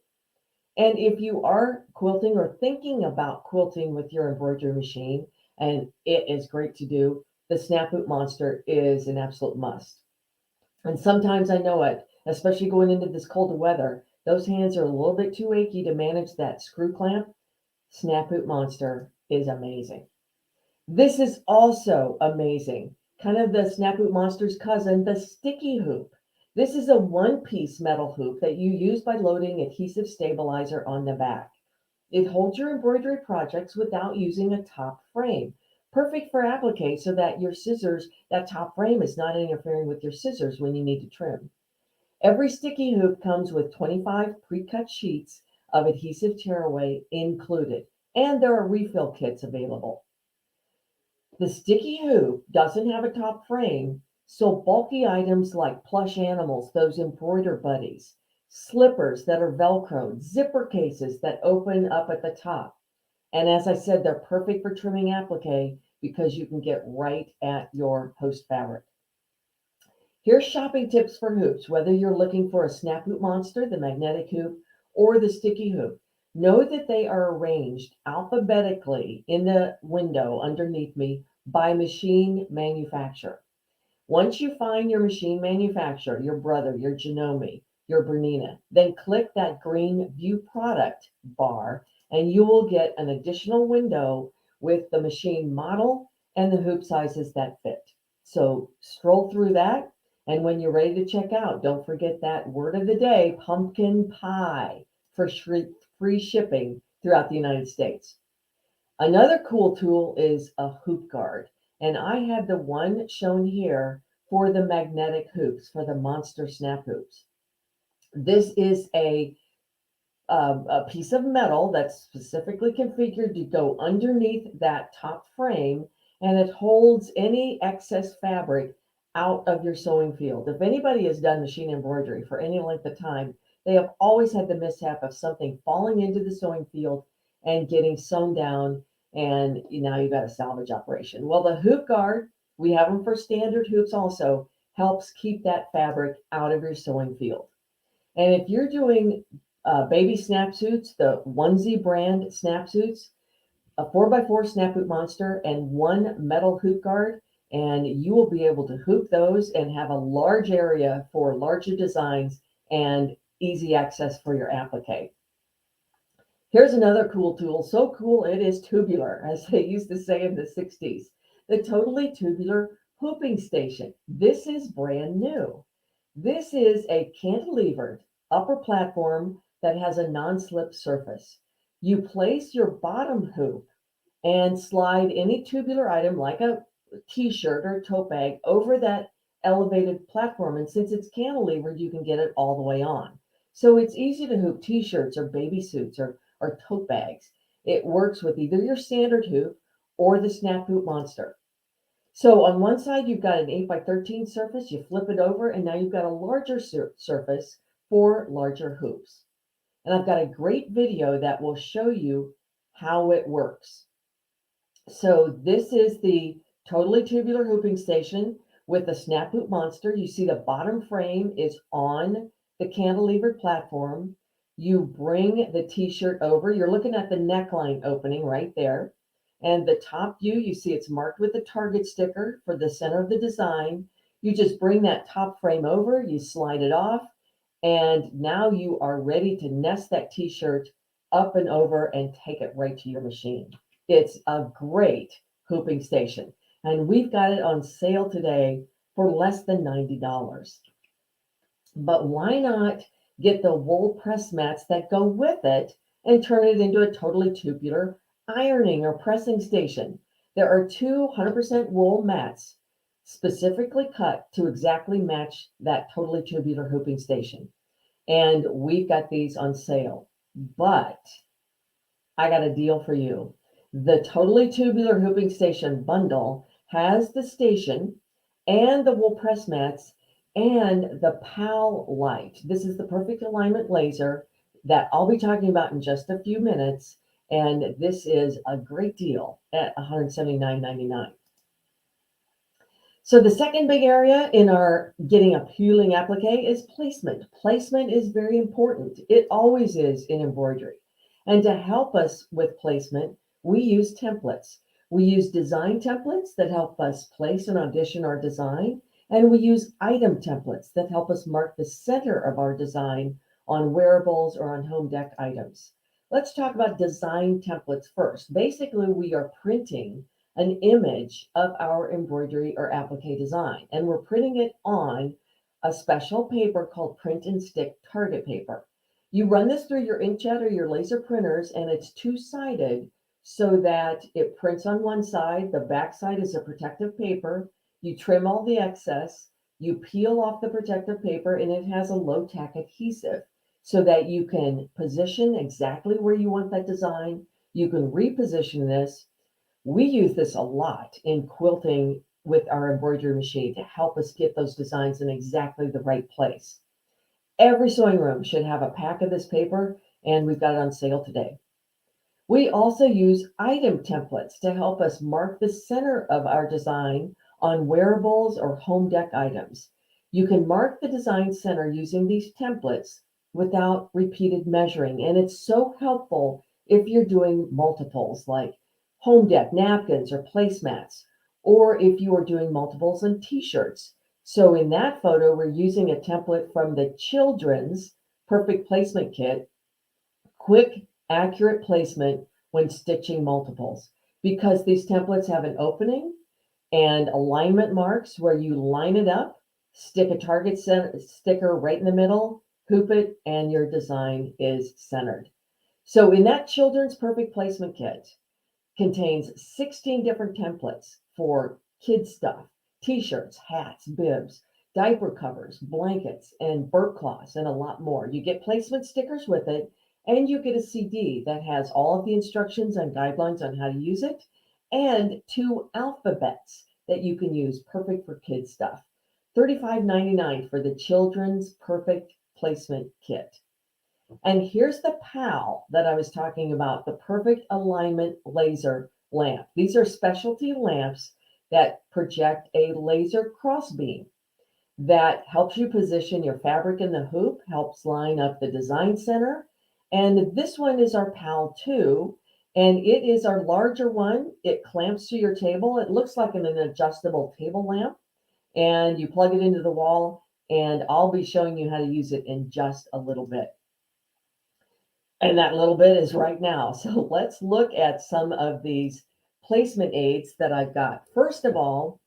And if you are quilting or thinking about quilting with your embroidery machine, and it is great to do, the Snap Hoop Monster is an absolute must. And sometimes I know it, especially going into this colder weather, those hands are a little bit too achy to manage that screw clamp. Snap Hoop Monster is amazing. This is also amazing. Kind of the Snap Hoop Monster's cousin, the sticky hoop. This is a one-piece metal hoop that you use by loading adhesive stabilizer on the back. It holds your embroidery projects without using a top frame. Perfect for applique so that your scissors, that top frame is not interfering with your scissors when you need to trim. Every sticky hoop comes with 25 pre-cut sheets of adhesive tearaway included, and there are refill kits available. The sticky hoop doesn't have a top frame, so bulky items like plush animals, those embroider buddies, slippers that are Velcroed, zipper cases that open up at the top. And as I said, they're perfect for trimming applique because you can get right at your post fabric. Here's shopping tips for hoops, whether you're looking for a Snap Hoop Monster, the magnetic hoop, or the sticky hoop. Know that they are arranged alphabetically in the window underneath me by machine manufacturer. Once you find your machine manufacturer, your brother, your Janome, your Bernina, then click that green View Product bar and you will get an additional window with the machine model and the hoop sizes that fit. So scroll through that, and when you're ready to check out, don't forget that word of the day, pumpkin pie, for free shipping throughout the United States. Another cool tool is a hoop guard, and I have the one shown here for the magnetic hoops, for the Monster Snap Hoops. This is a piece of metal that's specifically configured to go underneath that top frame, and it holds any excess fabric out of your sewing field. If anybody has done machine embroidery for any length of time, they have always had the mishap of something falling into the sewing field and getting sewn down, and now you've got a salvage operation. Well, the hoop guard, we have them for standard hoops also, helps keep that fabric out of your sewing field. And if you're doing baby snap suits, the onesie brand snap suits, a 4x4 Snap Hoop Monster and one metal hoop guard, and you will be able to hoop those and have a large area for larger designs and easy access for your applique. Here's another cool tool, so cool it is tubular, as they used to say in the 60s. The totally tubular hooping station. This is brand new. This is a cantilevered upper platform that has a non-slip surface. You place your bottom hoop and slide any tubular item like a t-shirt or tote bag over that elevated platform. And since it's cantilevered, you can get it all the way on. So it's easy to hoop t-shirts or baby suits or tote bags. It works with either your standard hoop or the Snap Hoop Monster. So on one side, you've got an 8x13 surface, you flip it over, and now you've got a larger surface for larger hoops. And I've got a great video that will show you how it works. So this is the totally tubular hooping station with the Snap Hoop Monster. You see the bottom frame is on the cantilevered platform. You bring the t-shirt over. You're looking at the neckline opening right there. And the top view, you see it's marked with the target sticker for the center of the design. You just bring that top frame over, you slide it off, and now you are ready to nest that t-shirt up and over and take it right to your machine. It's a great hooping station. And we've got it on sale today for less than $90. But why not get the wool press mats that go with it and turn it into a totally tubular ironing or pressing station? There are 200% wool mats specifically cut to exactly match that totally tubular hooping station. And we've got these on sale. But I got a deal for you. The totally tubular hooping station bundle has the station and the wool press mats and the PAL light. This is the perfect alignment laser that I'll be talking about in just a few minutes. And this is a great deal at $179.99. So the second big area in our getting appealing applique is placement. Placement is very important. It always is in embroidery. And to help us with placement, we use templates. We use design templates that help us place and audition our design. And we use item templates that help us mark the center of our design on wearables or on home deck items. Let's talk about design templates first. Basically, we are printing an image of our embroidery or applique design, and we're printing it on a special paper called print and stick target paper. You run this through your inkjet or your laser printers, and it's two-sided so that it prints on one side. The back side is a protective paper. You trim all the excess, you peel off the protective paper, and it has a low tack adhesive so that you can position exactly where you want that design. You can reposition this. We use this a lot in quilting with our embroidery machine to help us get those designs in exactly the right place. Every sewing room should have a pack of this paper, and we've got it on sale today. We also use item templates to help us mark the center of our design on wearables or home deck items. You can mark the design center using these templates without repeated measuring, and it's so helpful if you're doing multiples like home deck napkins or placemats, or if you are doing multiples on t-shirts. So in that photo, we're using a template from the children's perfect placement kit, quick, accurate placement when stitching multiples, because these templates have an opening and alignment marks where you line it up, stick a target sticker right in the middle, hoop it, and your design is centered. So in that children's perfect placement kit, contains 16 different templates for kids stuff, t-shirts, hats, bibs, diaper covers, blankets, and burp cloths, and a lot more. You get placement stickers with it, and you get a CD that has all of the instructions and guidelines on how to use it, and 2 alphabets that you can use, perfect for kids stuff. $35.99 for the children's perfect placement kit. And here's the PAL that I was talking about, the perfect alignment laser lamp. These are specialty lamps that project a laser crossbeam that helps you position your fabric in the hoop, helps line up the design center. And this one is our PAL 2, and it is our larger one. It clamps to your table. It looks like an adjustable table lamp, and you plug it into the wall, and I'll be showing you how to use it in just a little bit. And that little bit is right now. So let's look at some of these placement aids that I've got. First of all,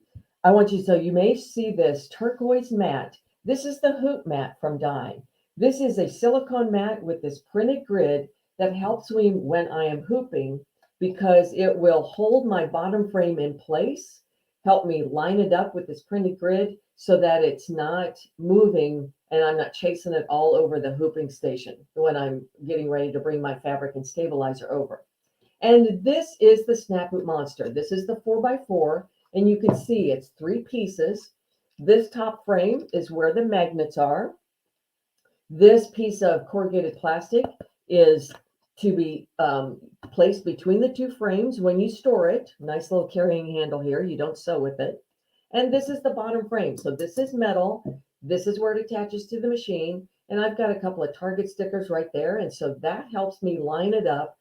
I want you, so you may see this turquoise mat. This is the hoop mat from Dime. This is a silicone mat with this printed grid that helps me when I am hooping, because it will hold my bottom frame in place, help me line it up with this printed grid so that it's not moving and I'm not chasing it all over the hooping station when I'm getting ready to bring my fabric and stabilizer over. And this is the Snap Hoop Monster. This is the 4x4, and you can see it's 3 pieces. This top frame is where the magnets are. This piece of corrugated plastic is to be placed between the 2 frames when you store it. Nice little carrying handle here. You don't sew with it. And this is the bottom frame. So this is metal. This is where it attaches to the machine. And I've got a couple of Target stickers right there. And so that helps me line it up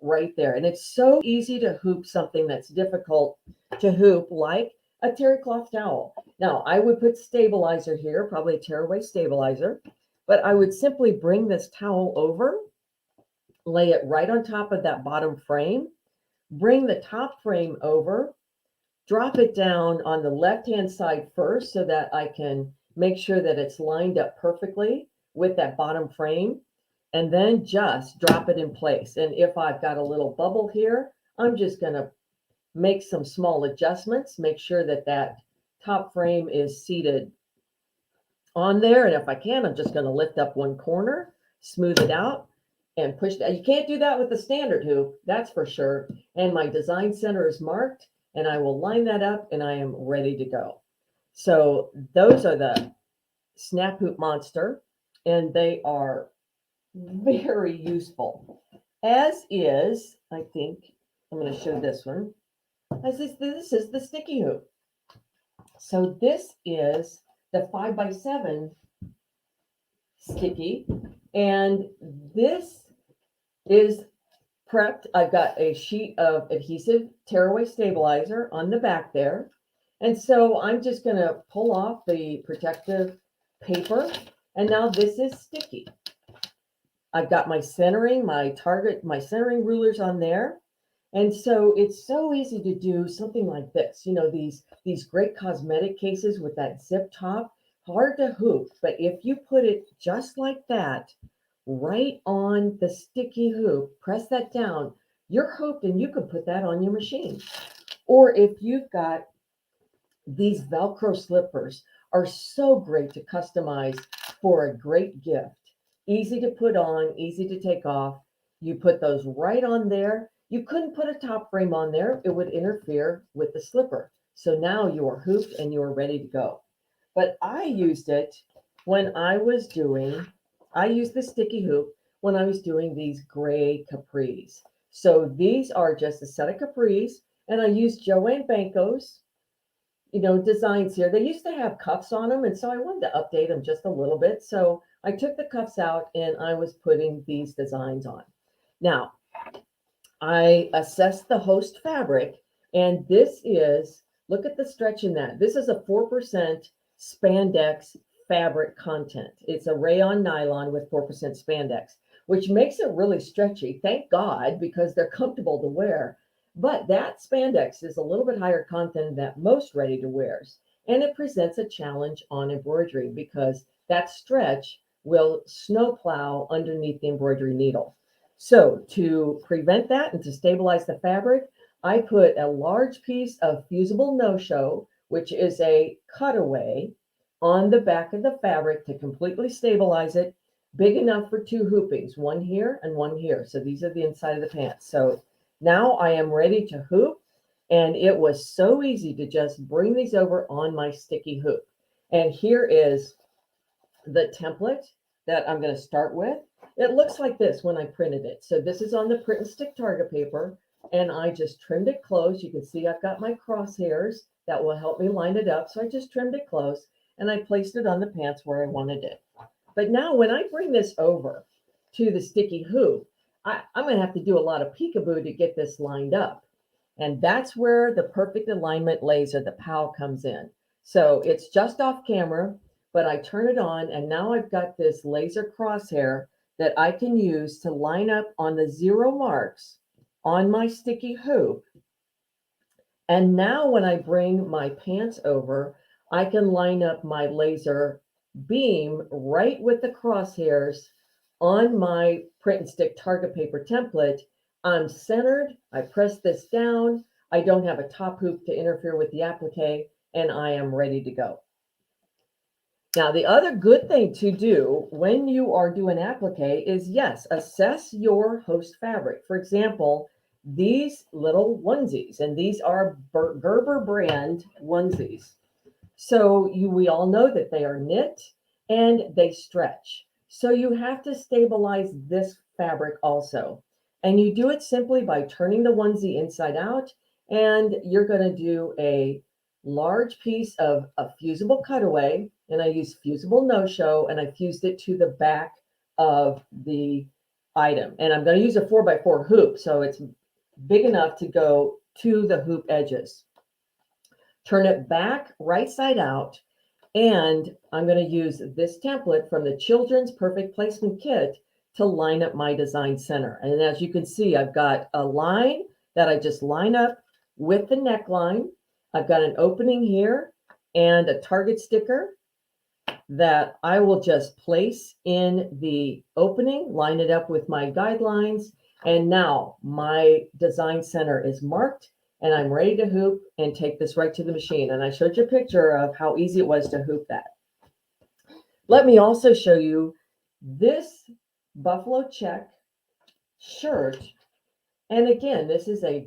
right there. And it's so easy to hoop something that's difficult to hoop, like a terry cloth towel. Now, I would put stabilizer here, probably a tearaway stabilizer, but I would simply bring this towel over, lay it right on top of that bottom frame, bring the top frame over, drop it down on the left-hand side first so that I can make sure that it's lined up perfectly with that bottom frame, and then just drop it in place. And if I've got a little bubble here, I'm just going to make some small adjustments, make sure that that top frame is seated on there. And if I can, I'm just going to lift up one corner, smooth it out, and push that. You can't do that with the standard hoop, that's for sure. And my design center is marked, and I will line that up, and I am ready to go. So those are the Snap Hoop Monster, and they are very useful. As is, I think, I'm going to show this one. This is the sticky hoop. So this is the 5x7 sticky, and this is prepped. I've got a sheet of adhesive tearaway stabilizer on the back there, and so I'm just going to pull off the protective paper, and now this is sticky. I've got my centering, my centering rulers on there. And so it's so easy to do something like this. You know, these great cosmetic cases with that zip top, hard to hoop, but if you put it just like that, right on the sticky hoop, press that down, you're hooped, and you can put that on your machine. Or if you've got these Velcro slippers, are so great to customize for a great gift. Easy to put on, easy to take off. You put those right on there. You couldn't put a top frame on there. It would interfere with the slipper. So now you are hooped and you are ready to go. But I used it when I used the sticky hoop when I was doing these gray capris. So these are just a set of capris, and I used Joanne Banco's, designs here. They used to have cuffs on them, and so I wanted to update them just a little bit. So I took the cuffs out and I was putting these designs on. Now, I assessed the host fabric, and this is, look at the stretch in that. This is a 4% spandex fabric content. It's a rayon nylon with 4% spandex, which makes it really stretchy. Thank God, because they're comfortable to wear. But that spandex is a little bit higher content than most ready-to-wears, and it presents a challenge on embroidery because that stretch will snowplow underneath the embroidery needle. So to prevent that and to stabilize the fabric, I put a large piece of fusible no-show, which is a cutaway, on the back of the fabric to completely stabilize it, big enough for 2 hoopings, one here and one here. So these are the inside of the pants. So now I am ready to hoop, and it was so easy to just bring these over on my sticky hoop. And here is the template that I'm going to start with. It looks like this when I printed it. So this is on the print and stick target paper, and I just trimmed it close. You can see I've got my crosshairs that will help me line it up. So I just trimmed it close, and I placed it on the pants where I wanted it. But now when I bring this over to the sticky hoop, I'm going to have to do a lot of peekaboo to get this lined up. And that's where the perfect alignment laser, the POW, comes in. So it's just off camera, but I turn it on, and now I've got this laser crosshair that I can use to line up on the 0 marks on my sticky hoop. And now when I bring my pants over, I can line up my laser beam right with the crosshairs on my print and stick target paper template. I'm centered. I press this down. I don't have a top hoop to interfere with the applique, and I am ready to go. Now, the other good thing to do when you are doing applique is, yes, assess your host fabric. For example, these little onesies, and these are Gerber brand onesies. So we all know that they are knit and they stretch. So you have to stabilize this fabric also. And you do it simply by turning the onesie inside out, and you're going to do a large piece of a fusible cutaway, and I use fusible no-show, and I fused it to the back of the item. And I'm going to use a 4x4 hoop, so it's big enough to go to the hoop edges. Turn it back right side out, and I'm going to use this template from the Children's Perfect Placement Kit to line up my design center. And as you can see, I've got a line that I just line up with the neckline. I've got an opening here and a target sticker that I will just place in the opening, line it up with my guidelines, and now my design center is marked and I'm ready to hoop and take this right to the machine. And I showed you a picture of how easy it was to hoop that. Let me also show you this buffalo check shirt. And again, this is a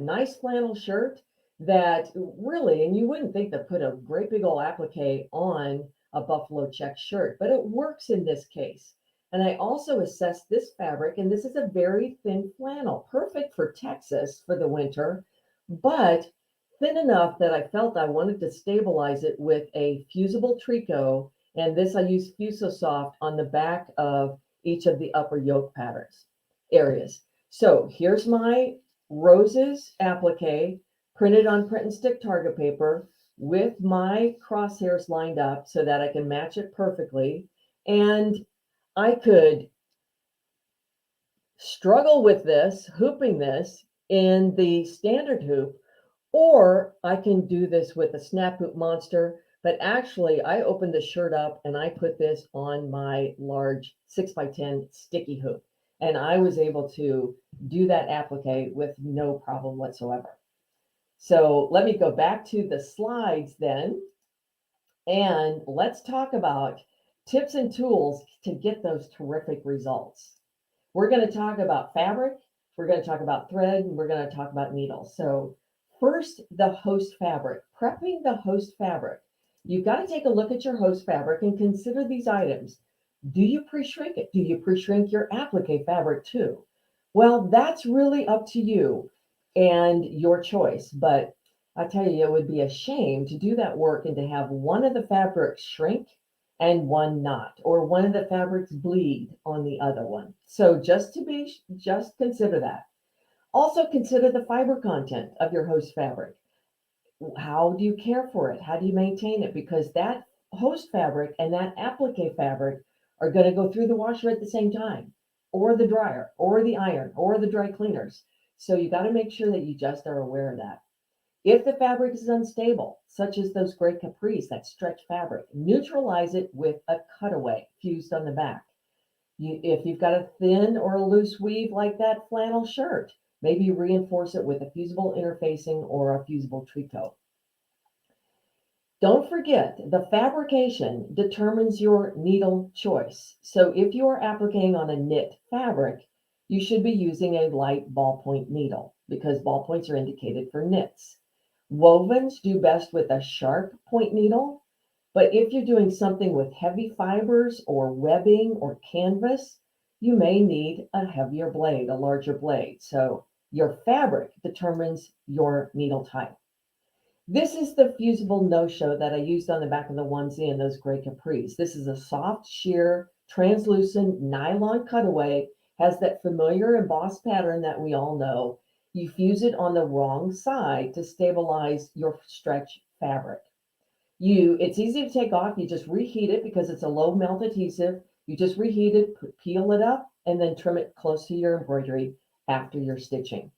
nice flannel shirt that really, and you wouldn't think to put a great big old applique on a buffalo check shirt, but it works in this case. And I also assessed this fabric, and this is a very thin flannel, perfect for Texas for the winter, but thin enough that I felt I wanted to stabilize it with a fusible tricot. And this I used Fusosoft on the back of each of the upper yoke patterns areas. So here's my roses applique printed on print and stick target paper with my crosshairs lined up so that I can match it perfectly. And I could struggle with this, hooping this in the standard hoop, or I can do this with a snap hoop monster. But actually, I opened the shirt up and I put this on my large 6x10 sticky hoop. And I was able to do that applique with no problem whatsoever. So let me go back to the slides then. And let's talk about tips and tools to get those terrific results. We're going to talk about fabric, we're going to talk about thread, and we're going to talk about needles. So first, the host fabric. Prepping the host fabric. You've got to take a look at your host fabric and consider these items. Do you pre-shrink it? Do you pre-shrink your applique fabric too? Well, that's really up to you and your choice. But I tell you, it would be a shame to do that work and to have one of the fabrics shrink and one not, or one of the fabrics bleed on the other one. So just consider that. Also consider the fiber content of your host fabric. How do you care for it? How do you maintain it? Because that host fabric and that applique fabric are going to go through the washer at the same time, or the dryer, or the iron, or the dry cleaners. So you got to make sure that you just are aware of that. If the fabric is unstable, such as those gray capris, that stretch fabric, neutralize it with a cutaway fused on the back. If you've got a thin or a loose weave like that flannel shirt, maybe reinforce it with a fusible interfacing or a fusible tricot. Don't forget, the fabrication determines your needle choice. So if you are appliquing on a knit fabric, you should be using a light ballpoint needle because ballpoints are indicated for knits. Wovens do best with a sharp point needle, but if you're doing something with heavy fibers or webbing or canvas, you may need a heavier blade, a larger blade. So your fabric determines your needle type. This is the fusible no-show that I used on the back of the onesie and those gray capris. This is a soft, sheer, translucent nylon cutaway, has that familiar embossed pattern that we all know. You fuse it on the wrong side to stabilize your stretch fabric. It's easy to take off. You just reheat it because it's a low melt adhesive. You just reheat it, peel it up, and then trim it close to your embroidery after your stitching.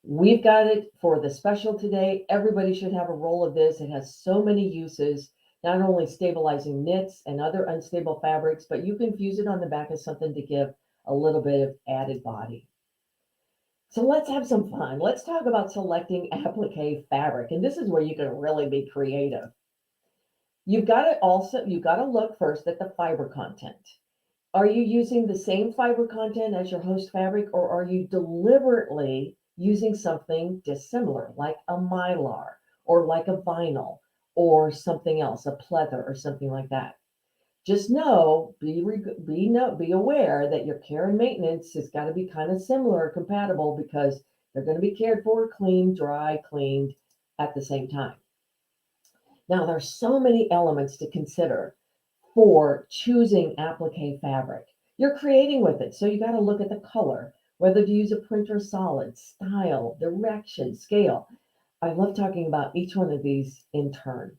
We've got it for the special today. Everybody should have a roll of this. It has so many uses, not only stabilizing knits and other unstable fabrics, but you can fuse it on the back as something to give a little bit of added body. So let's have some fun. Let's talk about selecting applique fabric. And this is where you can really be creative. You've got to look first at the fiber content. Are you using the same fiber content as your host fabric, or are you deliberately using something dissimilar, like a mylar, or like a vinyl, or something else, a pleather, or something like that? Just know, be aware that your care and maintenance has got to be kind of similar, compatible, because they're going to be cared for, cleaned, dry, cleaned at the same time. Now, there's so many elements to consider for choosing applique fabric. You're creating with it, so you got to look at the color, whether to use a print or solid, style, direction, scale. I love talking about each one of these in turn.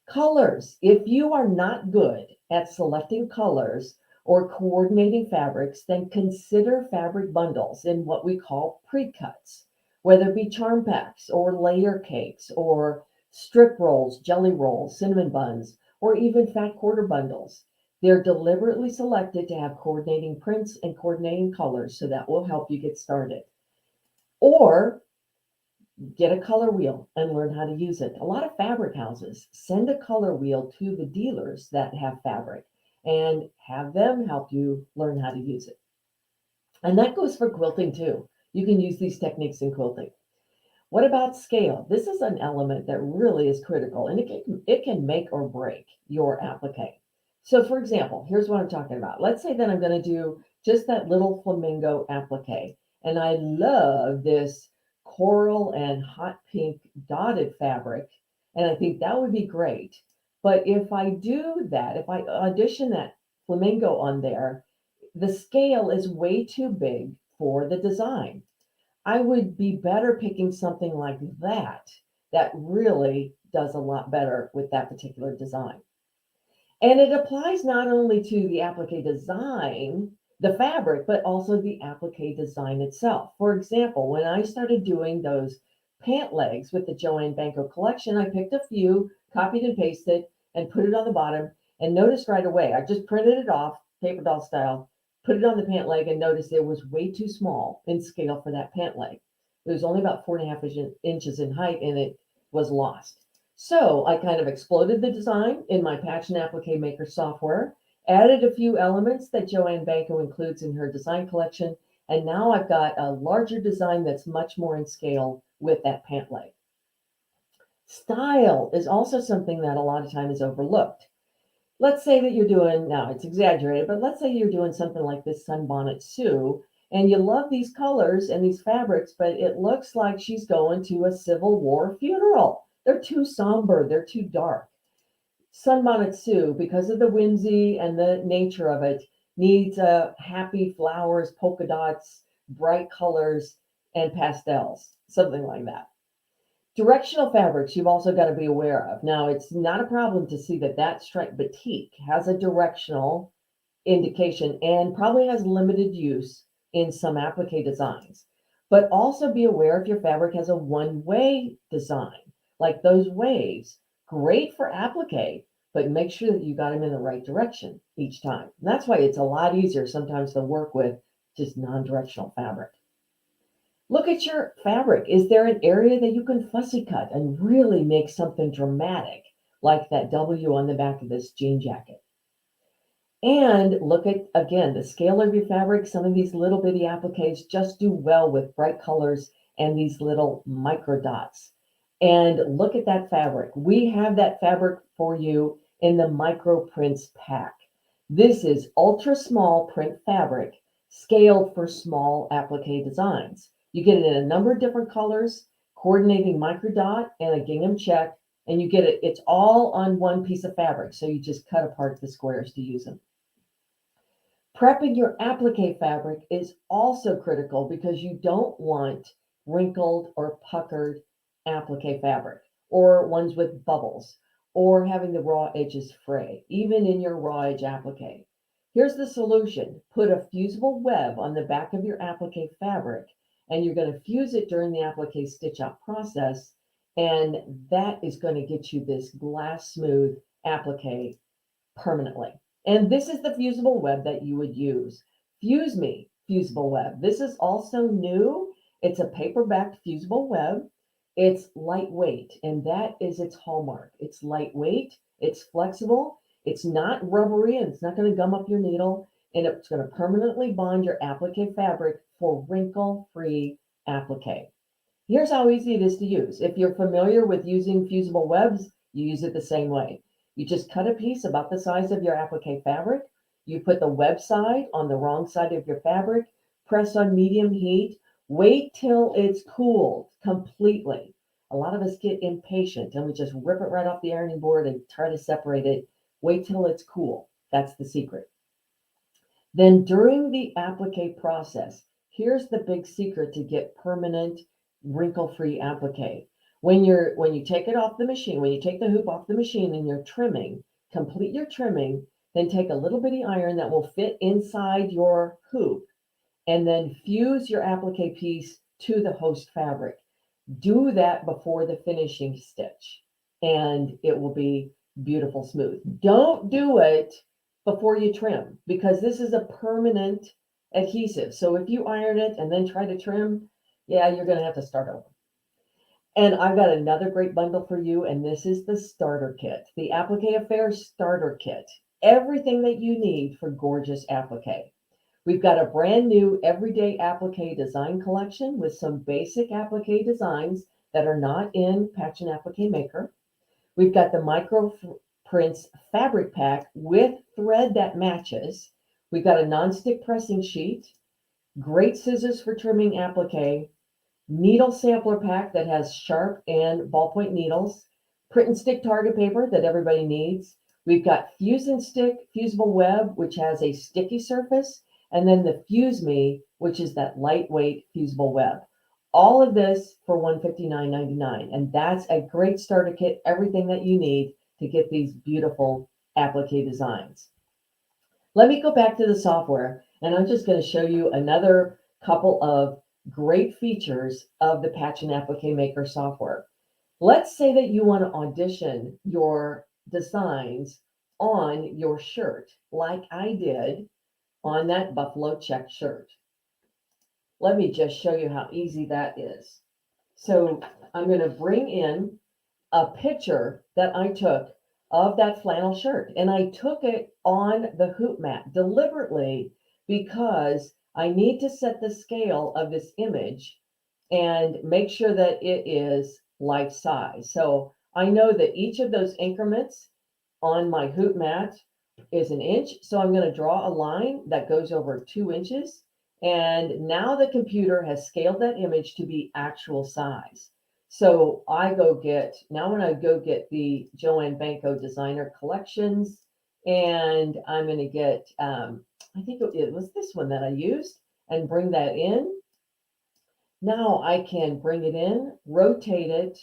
Colors. If you are not good at selecting colors, or coordinating fabrics, then consider fabric bundles in what we call pre-cuts, whether it be charm packs or layer cakes or strip rolls, jelly rolls, cinnamon buns, or even fat quarter bundles. They're deliberately selected to have coordinating prints and coordinating colors, so that will help you get started. Or get a color wheel and learn how to use it. A lot of fabric houses send a color wheel to the dealers that have fabric and have them help you learn how to use it. And that goes for quilting too. You can use these techniques in quilting. What about scale? This is an element that really is critical, and it can make or break your applique. So for example, here's what I'm talking about. Let's say that I'm going to do just that little flamingo applique, and I love this coral and hot pink dotted fabric, and I think that would be great. But if I do that, if I audition that flamingo on there, the scale is way too big for the design. I would be better picking something like that really does a lot better with that particular design. And it applies not only to the applique design, the fabric, but also the applique design itself. For example, when I started doing those pant legs with the Joanne Banco collection, I picked a few, copied and pasted, and put it on the bottom, and noticed right away, I just printed it off, paper doll style, put it on the pant leg, and noticed it was way too small in scale for that pant leg. It was only about 4.5 inches in height, and it was lost. So I kind of exploded the design in my Patch and Applique Maker software, added a few elements that Joanne Banco includes in her design collection, and now I've got a larger design that's much more in scale with that pant leg. Style is also something that a lot of time is overlooked. Let's say that you're doing, now it's exaggerated, but let's say you're doing something like this Sunbonnet Sue, and you love these colors and these fabrics, but it looks like she's going to a Civil War funeral. They're too somber, they're too dark. Sunbonnet Sue, because of the whimsy and the nature of it, needs happy flowers, polka dots, bright colors, and pastels, something like that. Directional fabrics you've also got to be aware of. Now, it's not a problem to see that Stripe Batik has a directional indication and probably has limited use in some applique designs. But also be aware if your fabric has a one-way design, like those waves. Great for applique, but make sure that you got them in the right direction each time. And that's why it's a lot easier sometimes to work with just non-directional fabric. Look at your fabric. Is there an area that you can fussy cut and really make something dramatic, like that W on the back of this jean jacket? And look at, again, the scale of your fabric. Some of these little bitty appliques just do well with bright colors and these little micro dots. And look at that fabric. We have that fabric for you in the micro prints pack. This is ultra small print fabric scaled for small applique designs. You get it in a number of different colors, coordinating micro dot and a gingham check, and you get it, it's all on one piece of fabric. So you just cut apart the squares to use them. Prepping your applique fabric is also critical because you don't want wrinkled or puckered applique fabric, or ones with bubbles, or having the raw edges fray, even in your raw edge applique. Here's the solution. Put a fusible web on the back of your applique fabric, and you're going to fuse it during the applique stitch out process, and that is going to get you this glass smooth applique permanently. And this is the fusible web that you would use. Fuse Me fusible web. This is also new. It's a paper-backed fusible web. It's lightweight, and that is its hallmark. It's lightweight, it's flexible, it's not rubbery, and it's not going to gum up your needle, and it's going to permanently bond your applique fabric for wrinkle-free applique. Here's how easy it is to use. If you're familiar with using fusible webs, you use it the same way. You just cut a piece about the size of your applique fabric. You put the web side on the wrong side of your fabric, press on medium heat, wait till it's cooled completely. A lot of us get impatient and we just rip it right off the ironing board and try to separate it. Wait till it's cool. That's the secret. Then during the applique process, here's the big secret to get permanent wrinkle-free applique. When you take it off the machine, when you take the hoop off the machine and you're trimming, complete your trimming, then take a little bitty iron that will fit inside your hoop, and then fuse your applique piece to the host fabric. Do that before the finishing stitch, and it will be beautiful smooth. Don't do it before you trim, because this is a permanent adhesive. So if you iron it and then try to trim, yeah, you're going to have to start over. And I've got another great bundle for you, and this is the starter kit, the Applique Affair starter kit. Everything that you need for gorgeous applique. We've got a brand new everyday applique design collection with some basic applique designs that are not in Patch and Applique Maker. We've got the micro prints fabric pack with thread that matches. We've got a non-stick pressing sheet, great scissors for trimming applique, needle sampler pack that has sharp and ballpoint needles, print and stick target paper that everybody needs. We've got fuse and stick fusible web, which has a sticky surface, and then the Fuse Me, which is that lightweight fusible web. All of this for $159.99, and that's a great starter kit, everything that you need to get these beautiful applique designs. Let me go back to the software, and I'm just going to show you another couple of great features of the Patch and Applique Maker software. Let's say that you want to audition your designs on your shirt, like I did on that buffalo check shirt. Let me just show you how easy that is. So I'm going to bring in a picture that I took of that flannel shirt, and I took it on the hoop mat deliberately because I need to set the scale of this image and make sure that it is life size. So I know that each of those increments on my hoop mat is an inch. So I'm going to draw a line that goes over 2 inches. And now the computer has scaled that image to be actual size. So I go get, now when I go get the Joanne Banco Designer Collections, and I'm going to get, I think it was this one that I used, and bring that in. Now I can bring it in, rotate it.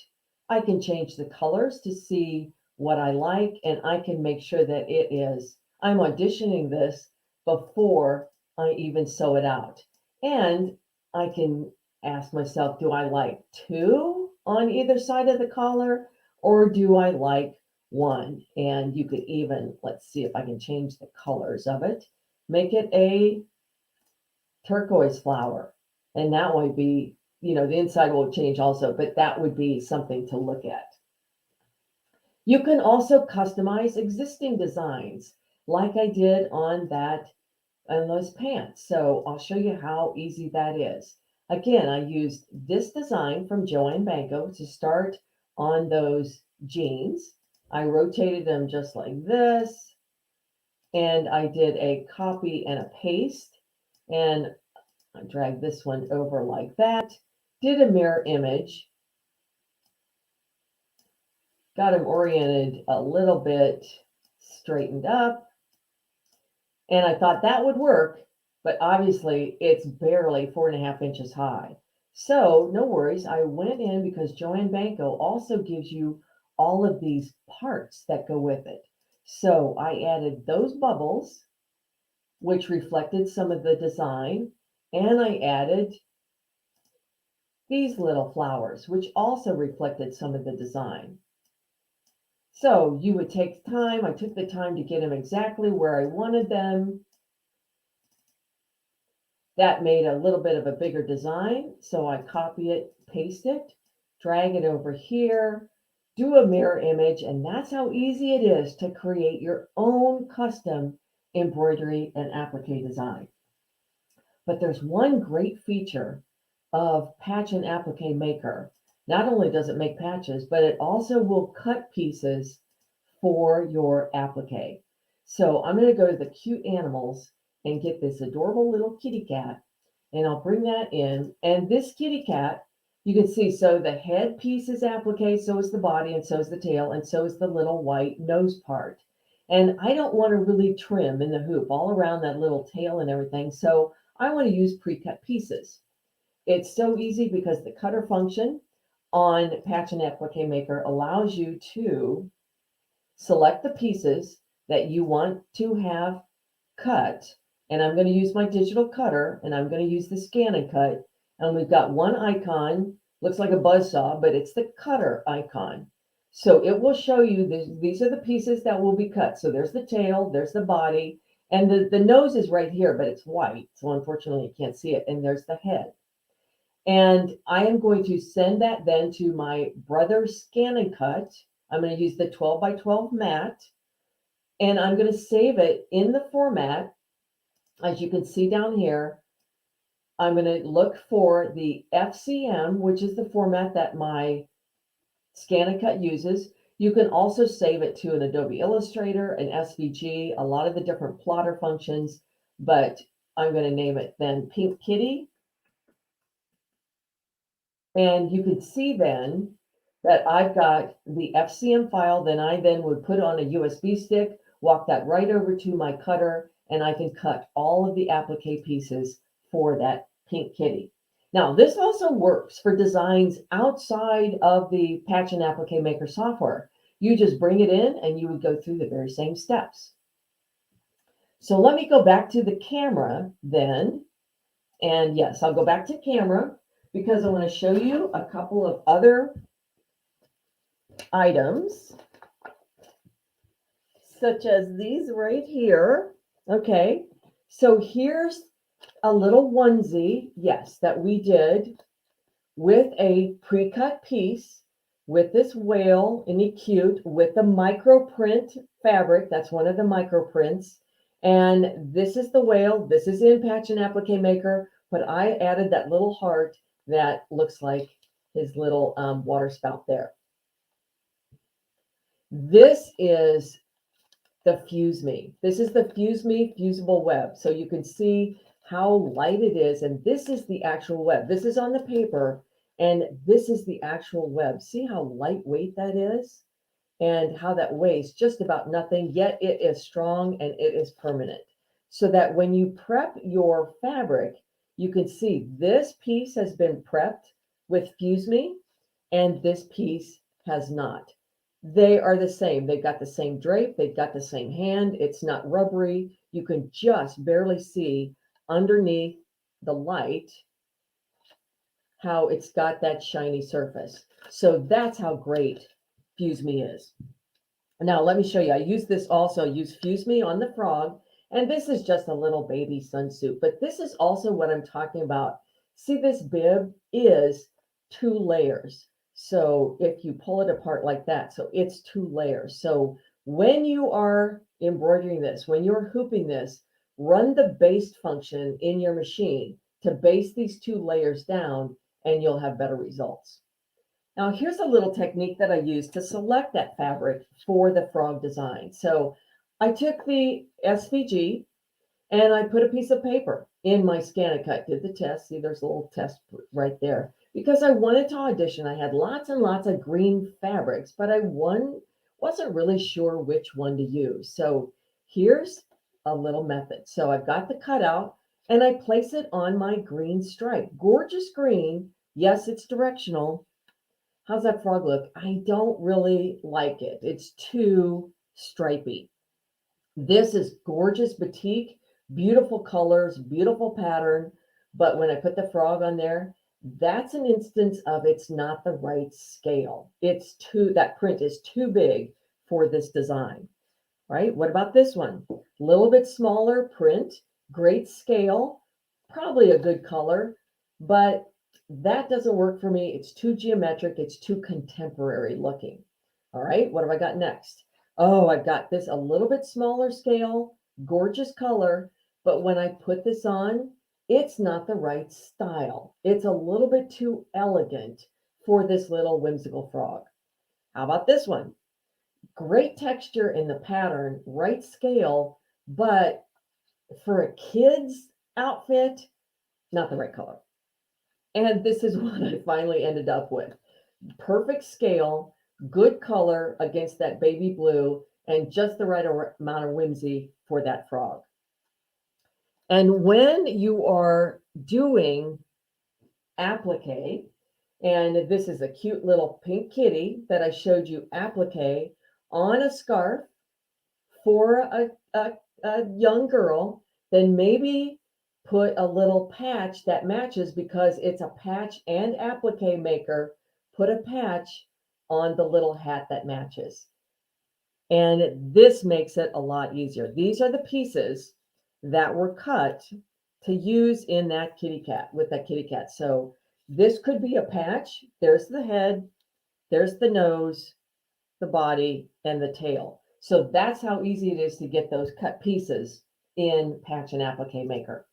I can change the colors to see what I like, and I can make sure that it is, I'm auditioning this before I even sew it out. And I can ask myself, do I like 2 on either side of the collar, or do I like 1? And you could even, let's see if I can change the colors of it, make it a turquoise flower. And that would be, you know, the inside will change also, but that would be something to look at. You can also customize existing designs like I did on those pants. So I'll show you how easy that is. Again, I used this design from Joanne Banco to start on those jeans. I rotated them just like this, and I did a copy and a paste, and I dragged this one over like that, did a mirror image, got them oriented a little bit straightened up, and I thought that would work, but obviously it's barely 4.5 inches high. So no worries, I went in because Joanne Banco also gives you all of these parts that go with it. So I added those bubbles, which reflected some of the design, and I added these little flowers, which also reflected some of the design. So you would take time. I took the time to get them exactly where I wanted them. That made a little bit of a bigger design. So I copy it, paste it, drag it over here, do a mirror image, and that's how easy it is to create your own custom embroidery and applique design. But there's one great feature of Patch and Applique Maker. Not only does it make patches, but it also will cut pieces for your applique. So I'm going to go to the cute animals and get this adorable little kitty cat, and I'll bring that in. And this kitty cat, you can see, so the head piece is applique, so is the body, and so is the tail, and so is the little white nose part. And I don't want to really trim in the hoop all around that little tail and everything, so I want to use pre-cut pieces. It's so easy because the cutter function on Patch and Applique Maker allows you to select the pieces, that you want to have cut, and I'm going to use my digital cutter, and I'm going to use the scan and cut, and we've got one icon, looks like a buzzsaw, but it's the cutter icon. So it will show you these are the pieces that will be cut. So there's the tail, there's the body, and the nose is right here, but it's white. So unfortunately you can't see it. And there's the head. And I am going to send that then to my brother's scan and cut. I'm going to use the 12 by 12 mat, and I'm going to save it in the format. As you can see down here, I'm going to look for the FCM, which is the format that my scan and cut uses. You can also save it to an Adobe Illustrator, an SVG, a lot of the different plotter functions, but I'm going to name it then Pink Kitty. And you can see then that I've got the FCM file, then I would put on a USB stick, walk that right over to my cutter, and I can cut all of the applique pieces for that Pink Kitty. Now, this also works for designs outside of the Patch and Applique Maker software. You just bring it in and you would go through the very same steps. So let me go back to the camera then. And yes, I'll go back to camera because I want to show you a couple of other items, such as these right here. Okay, so here's a little onesie, yes, that we did with a pre-cut piece with this whale, isn't he cute, with the micro print fabric. That's one of the micro prints. And this is the whale. This is in Patch and Applique Maker, but I added that little heart that looks like his little water spout there. This is the Fuse Me. This is the Fuse Me fusible web. So you can see how light it is. And this is the actual web. This is on the paper, and this is the actual web. See how lightweight that is and how that weighs just about nothing, yet it is strong and it is permanent. So that when you prep your fabric, you can see this piece has been prepped with Fuse Me and this piece has not. They are the same. They've got the same drape. They've got the same hand. It's not rubbery. You can just barely see underneath the light how it's got that shiny surface. So that's how great Fuse Me is. Now let me show you. I use this also, use Fuse Me on the frog, and this is just a little baby sunsuit, but this is also what I'm talking about. See, this bib is 2 layers. So if you pull it apart like that, so it's 2 layers. So when you are embroidering this, when you're hooping this, run the baste function in your machine to baste these 2 layers down, and you'll have better results. Now, here's a little technique that I use to select that fabric for the frog design. So I took the SVG and I put a piece of paper in my scan and cut, did the test. See, there's a little test right there. Because I wanted to audition, I had lots and lots of green fabrics, but I wasn't really sure which one to use. So here's a little method. So I've got the cutout and I place it on my green stripe. Gorgeous green. Yes, it's directional. How's that frog look? I don't really like it. It's too stripy. This is gorgeous batik, beautiful colors, beautiful pattern. But when I put the frog on there, that's an instance of it's not the right scale. That print is too big for this design, right? What about this one? A little bit smaller print, great scale, probably a good color, but that doesn't work for me. It's too geometric. It's too contemporary looking. All right, what have I got next? Oh, I've got this a little bit smaller scale, gorgeous color, but when I put this on, it's not the right style. It's a little bit too elegant for this little whimsical frog. How about this one? Great texture in the pattern, right scale, but for a kid's outfit, not the right color. And this is what I finally ended up with. Perfect scale, good color against that baby blue, and just the right amount of whimsy for that frog. And when you are doing applique, and this is a cute little pink kitty that I showed you applique on a scarf for a young girl, then maybe put a little patch that matches because it's a patch and applique maker. Put a patch on the little hat that matches. And this makes it a lot easier. These are the pieces that were cut to use in that kitty cat, with that kitty cat. So this could be a patch. There's the head, there's the nose, the body, and the tail. So that's how easy it is to get those cut pieces in Patch and Applique Maker.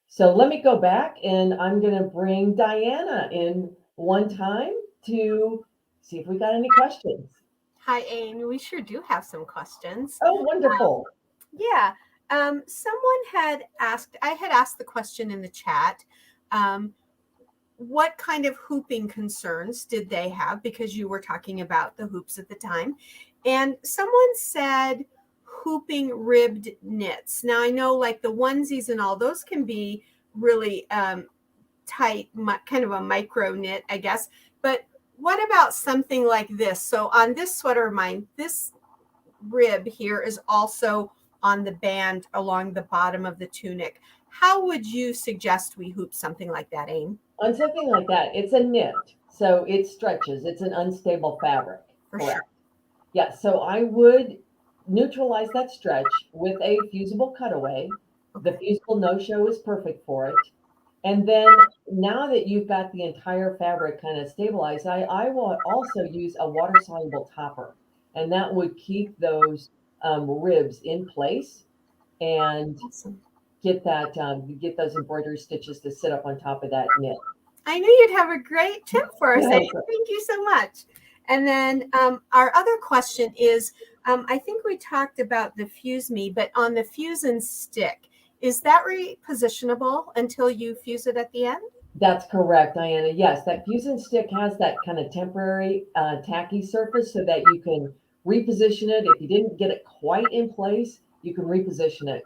So let me go back, and I'm going to bring Diana in one time to see if we got any questions. Hi, Ain. We sure do have some questions. Oh, wonderful. Yeah. Someone had asked, I had asked the question in the chat, what kind of hooping concerns did they have? Because you were talking about the hoops at the time. And someone said hooping ribbed knits. Now I know like the onesies and all those can be really tight, kind of a micro knit, I guess. But what about something like this? So on this sweater of mine, this rib here is also on the band along the bottom of the tunic. How would you suggest we hoop something like that, Ain? On something like that, it's a knit, so it stretches. It's an unstable fabric. For Correct. sure. Yeah, so I would neutralize that stretch with a fusible cutaway. The fusible no-show is perfect for it. And then now that you've got the entire fabric kind of stabilized, I will also use a water-soluble topper, and that would keep those ribs in place and Awesome. get those embroidery stitches to sit up on top of that knit. I knew you'd have a great tip for us. Yeah. Ain. Thank you so much. And then our other question is, I think we talked about the Fuse Me, but on the Fuse and Stick, is that repositionable until you fuse it at the end? That's correct, Diana. Yes, that fuse and stick has that kind of temporary tacky surface so that you can reposition it. If you didn't get it quite in place, you can reposition it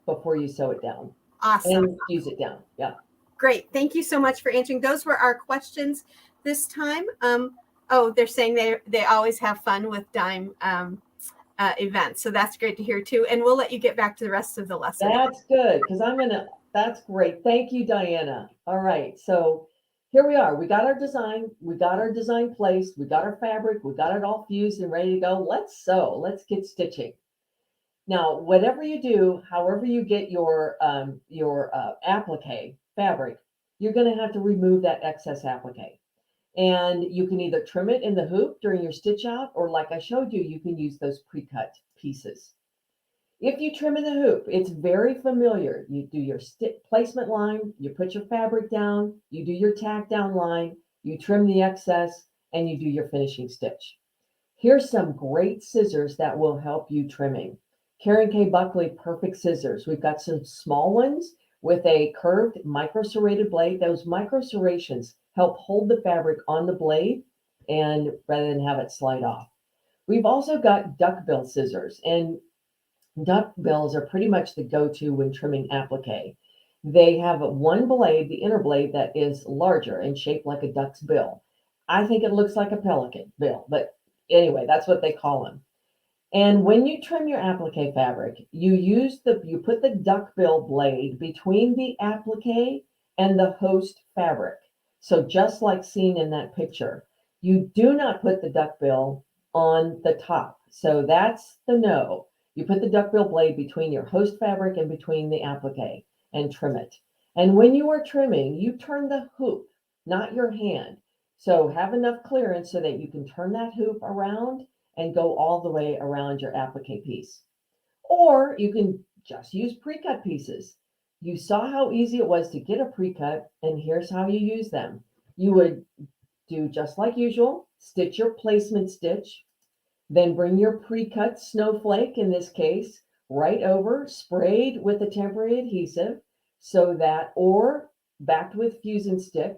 before you sew it down. Awesome. And fuse it down. Yeah. Great. Thank you so much for answering. Those were our questions this time. Oh, they're saying they always have fun with Dime events. So that's great to hear too. And we'll let you get back to the rest of the lesson. That's good because that's great. Thank you, Diana. All right. So here we are. We got our design. We got our design placed. We got our fabric. We got it all fused and ready to go. Let's sew. Let's get stitching. Now, whatever you do, however you get your applique fabric, you're going to have to remove that excess applique. And you can either trim it in the hoop during your stitch out, or like I showed you, you can use those pre-cut pieces. If you trim in the hoop, it's very familiar. You do your placement line, you put your fabric down, you do your tack down line, you trim the excess, and you do your finishing stitch. Here's some great scissors that will help you trimming. Karen K. Buckley Perfect Scissors. We've got some small ones with a curved micro serrated blade. Those micro serrations help hold the fabric on the blade and rather than have it slide off. We've also got duckbill scissors, and duckbills are pretty much the go-to when trimming applique. They have one blade, the inner blade, that is larger and shaped like a duck's bill. I think it looks like a pelican bill, but anyway, that's what they call them. And when you trim your applique fabric, you put the duckbill blade between the applique and the host fabric. So just like seen in that picture, you do not put the duckbill on the top. So that's the no. You put the duckbill blade between your host fabric and between the applique and trim it. And when you are trimming, you turn the hoop, not your hand. So have enough clearance so that you can turn that hoop around and go all the way around your applique piece. Or you can just use pre-cut pieces. You saw how easy it was to get a pre-cut, and here's how you use them. You would do just like usual, stitch your placement stitch, then bring your pre-cut snowflake, in this case, right over, sprayed with a temporary adhesive, so that, or backed with fuse and stick,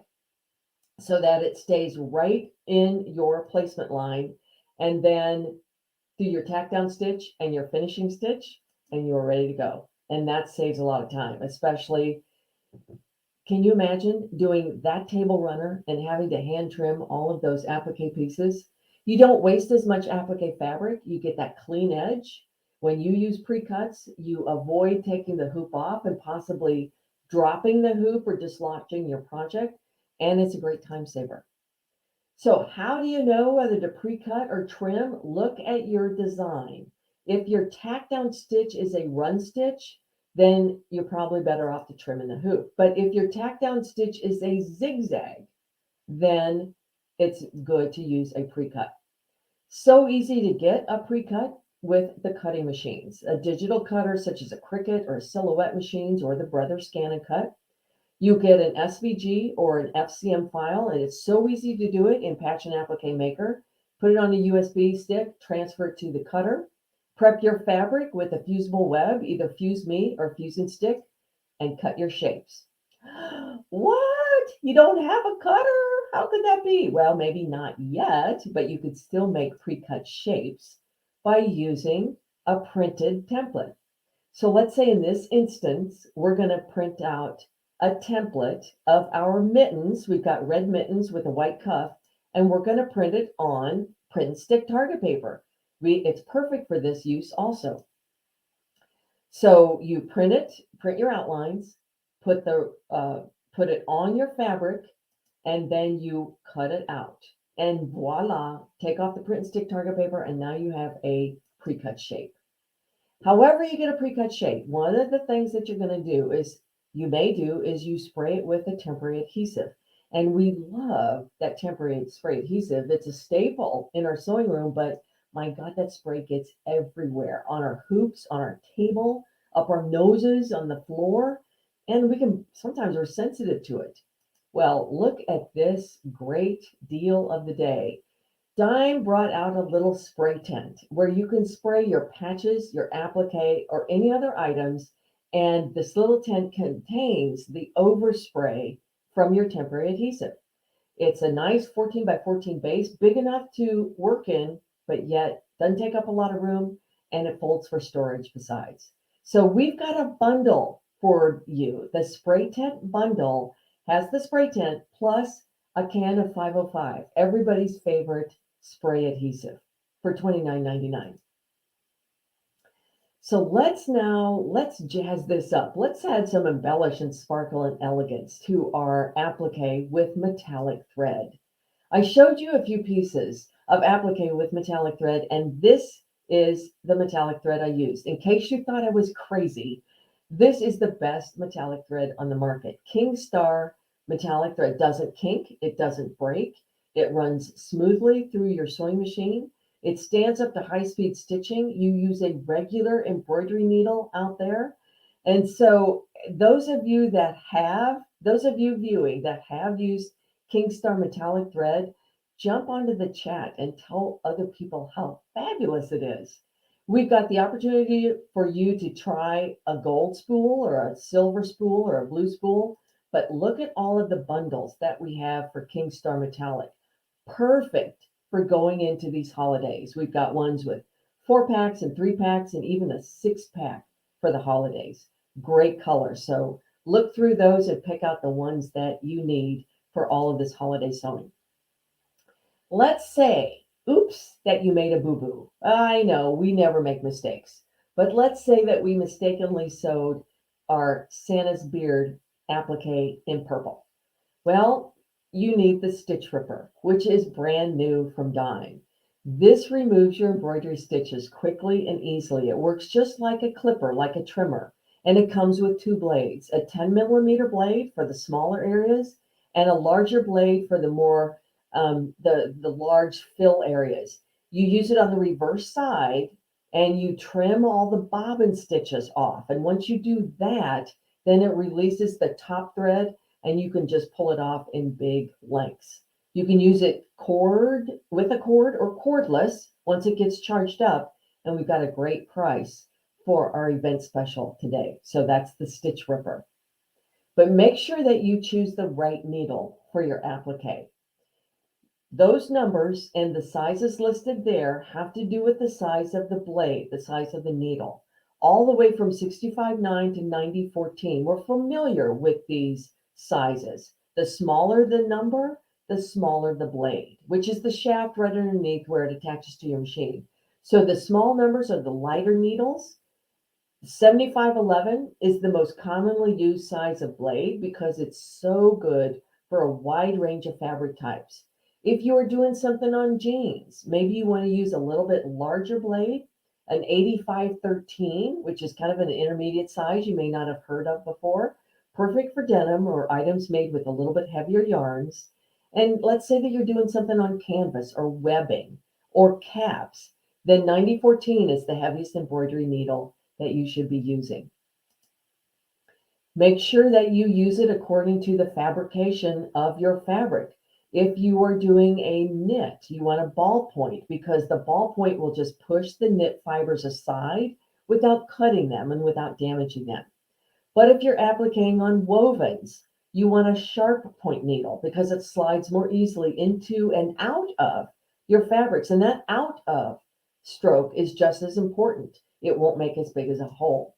so that it stays right in your placement line, and then do your tack down stitch and your finishing stitch, and you're ready to go. And that saves a lot of time, especially, can you imagine doing that table runner and having to hand trim all of those applique pieces? You don't waste as much applique fabric. You get that clean edge When you use pre-cuts, you avoid taking the hoop off and possibly dropping the hoop or dislodging your project, and it's a great time saver. So how do you know whether to pre-cut or trim? Look at your design. If your tack down stitch is a run stitch, then you're probably better off to trim in the hoop. But if your tack down stitch is a zigzag, then it's good to use a pre-cut. So easy to get a pre-cut with the cutting machines, a digital cutter such as a Cricut or a Silhouette machines or the Brother Scan and Cut. You get an SVG or an FCM file, and it's so easy to do it in Patch and Applique Maker. Put it on a USB stick, transfer it to the cutter, prep your fabric with a fusible web, either Fuse Me or Fuse and Stick, and cut your shapes. What? You don't have a cutter? How could that be? Well, maybe not yet, but you could still make pre-cut shapes by using a printed template. So let's say in this instance, we're going to print out a template of our mittens. We've got red mittens with a white cuff, and we're going to print it on print and stick target paper. It's perfect for this use also. So you print it, print your outlines, put it on your fabric, and then you cut it out. And voila, take off the print and stick target paper, and now you have a pre-cut shape. However you get a pre-cut shape, one of the things that you're going to do is you spray it with a temporary adhesive. And we love that temporary spray adhesive. It's a staple in our sewing room, but my God, that spray gets everywhere, on our hoops, on our table, up our noses, on the floor, and sometimes we're sensitive to it. Well, look at this great deal of the day. Dime brought out a little spray tent where you can spray your patches, your applique, or any other items, and this little tent contains the overspray from your temporary adhesive. It's a nice 14 by 14 base, big enough to work in, but yet doesn't take up a lot of room, and it folds for storage besides. So we've got a bundle for you. The spray tent bundle has the spray tent plus a can of 505, everybody's favorite spray adhesive, for $29.99. So let's jazz this up. Let's add some embellish and sparkle and elegance to our applique with metallic thread. I showed you a few pieces of applique with metallic thread, and this is the metallic thread I used. In case you thought I was crazy, this is the best metallic thread on the market. King Star metallic thread doesn't kink, it doesn't break, it runs smoothly through your sewing machine. It stands up to high-speed stitching. You use a regular embroidery needle out there. And so those of you viewing that have used King Star metallic thread, jump onto the chat and tell other people how fabulous it is. We've got the opportunity for you to try a gold spool or a silver spool or a blue spool, but look at all of the bundles that we have for King Star metallic. Perfect for going into these holidays. We've got ones with 4-packs and 3-packs and even a 6-pack for the holidays. Great color. So look through those and pick out the ones that you need for all of this holiday sewing. Let's say, oops, that you made a boo-boo. I know we never make mistakes, but let's say that we mistakenly sewed our Santa's beard applique in purple. Well, you need the stitch ripper, which is brand new from Dime. This removes your embroidery stitches quickly and easily. It works just like a clipper, like a trimmer, and it comes with 2 blades, a 10-millimeter blade for the smaller areas and a larger blade for the more the large fill areas. You use it on the reverse side and you trim all the bobbin stitches off. And once you do that, then it releases the top thread and you can just pull it off in big lengths. You can use it with a cord or cordless once it gets charged up. And we've got a great price for our event special today. So that's the stitch ripper. But make sure that you choose the right needle for your applique. Those numbers and the sizes listed there have to do with the size of the blade, the size of the needle, all the way from 65.9 to 90.14. We're familiar with these sizes. The smaller the number, the smaller the blade, which is the shaft right underneath where it attaches to your machine. So the small numbers are the lighter needles. 7511 is the most commonly used size of blade because it's so good for a wide range of fabric types. If you are doing something on jeans, maybe you want to use a little bit larger blade, an 8513, which is kind of an intermediate size you may not have heard of before, perfect for denim or items made with a little bit heavier yarns. And let's say that you're doing something on canvas or webbing or caps, then 9014 is the heaviest embroidery needle that you should be using. Make sure that you use it according to the fabrication of your fabric. If you are doing a knit, you want a ballpoint because the ballpoint will just push the knit fibers aside without cutting them and without damaging them. But if you're appliquing on wovens, you want a sharp point needle because it slides more easily into and out of your fabrics. And that out of stroke is just as important. It won't make as big as a hole.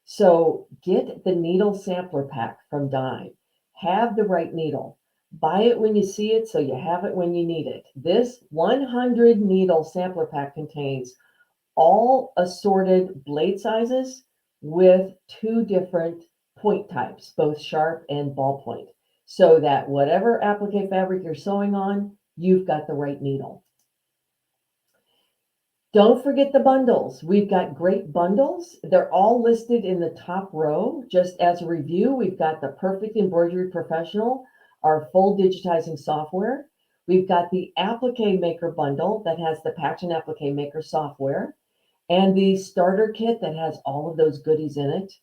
So get the needle sampler pack from Dime. Have the right needle. Buy it when you see it so you have it when you need it. This 100 needle sampler pack contains all assorted blade sizes with 2 different point types, both sharp and ballpoint, so that whatever applique fabric you're sewing on, you've got the right needle. Don't forget the bundles. We've got great bundles. They're all listed in the top row. Just as a review, we've got the Perfect Embroidery Professional, our full digitizing software. We've got the Applique Maker bundle that has the Patch and Applique Maker software, and the starter kit that has all of those goodies in it.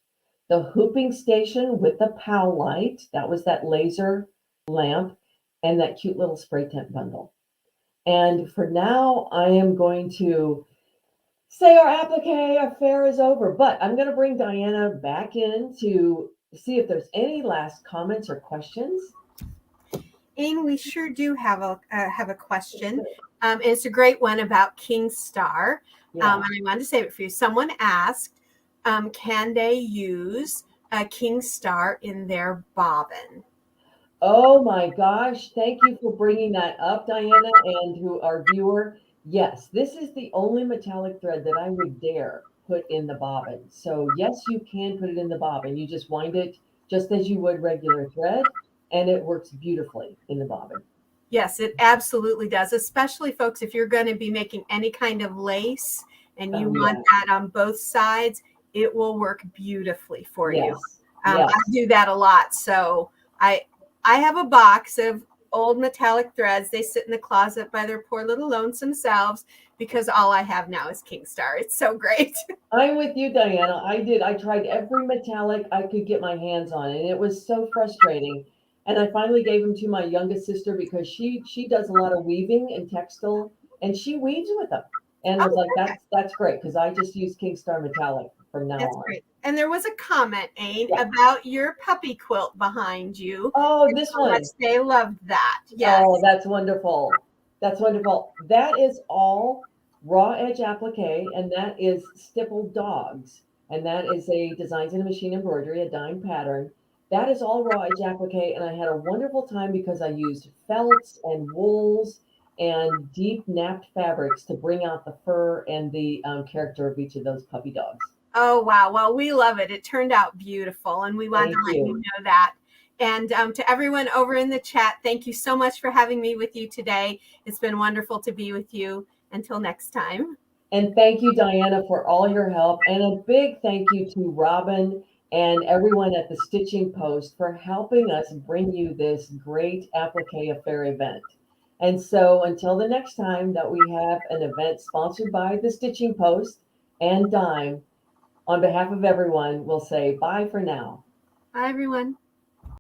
The hooping station with the POW light, that was that laser lamp, and that cute little spray tent bundle. And for now, I am going to say our applique affair is over, but I'm going to bring Diana back in to see if there's any last comments or questions. Ain, we sure do have a question. It's a great one about King Star. Yeah. And I wanted to save it for you. Someone asked, can they use a King Star in their bobbin? Oh my gosh, thank you for bringing that up, Diana, and to our viewer. Yes, this is the only metallic thread that I would dare put in the bobbin. So yes, you can put it in the bobbin. You just wind it just as you would regular thread, and it works beautifully in the bobbin. Yes, it absolutely does, especially folks, if you're going to be making any kind of lace and you want that on both sides, it will work beautifully for you. I do that a lot. So I have a box of old metallic threads. They sit in the closet by their poor little lonesome selves because all I have now is King Star. It's so great. I'm with you, Diana. I tried every metallic I could get my hands on, and it was so frustrating. And I finally gave them to my youngest sister because she does a lot of weaving and textile, and she weaves with them. And I was like, that's great because I just use King Star metallic from now on. Great. And there was a comment, Ain, about your puppy quilt behind you. Oh, this one. They loved that. Yes. Oh, that's wonderful. That's wonderful. That is all raw edge applique, and that is stippled dogs. And that is a Designs in a Machine embroidery, a Dime pattern. That is all raw edge applique, and I had a wonderful time because I used felts and wools and deep napped fabrics to bring out the fur and the character of each of those puppy dogs. Oh, wow. Well, we love it. It turned out beautiful, and we wanted to let you know that. And to everyone over in the chat, thank you so much for having me with you today. It's been wonderful to be with you. Until next time. And thank you, Diana, for all your help. And a big thank you to Robin and everyone at the Stitching Post for helping us bring you this great Applique Affair event. And so until the next time that we have an event sponsored by the Stitching Post and Dime, on behalf of everyone, we'll say bye for now. Bye, everyone.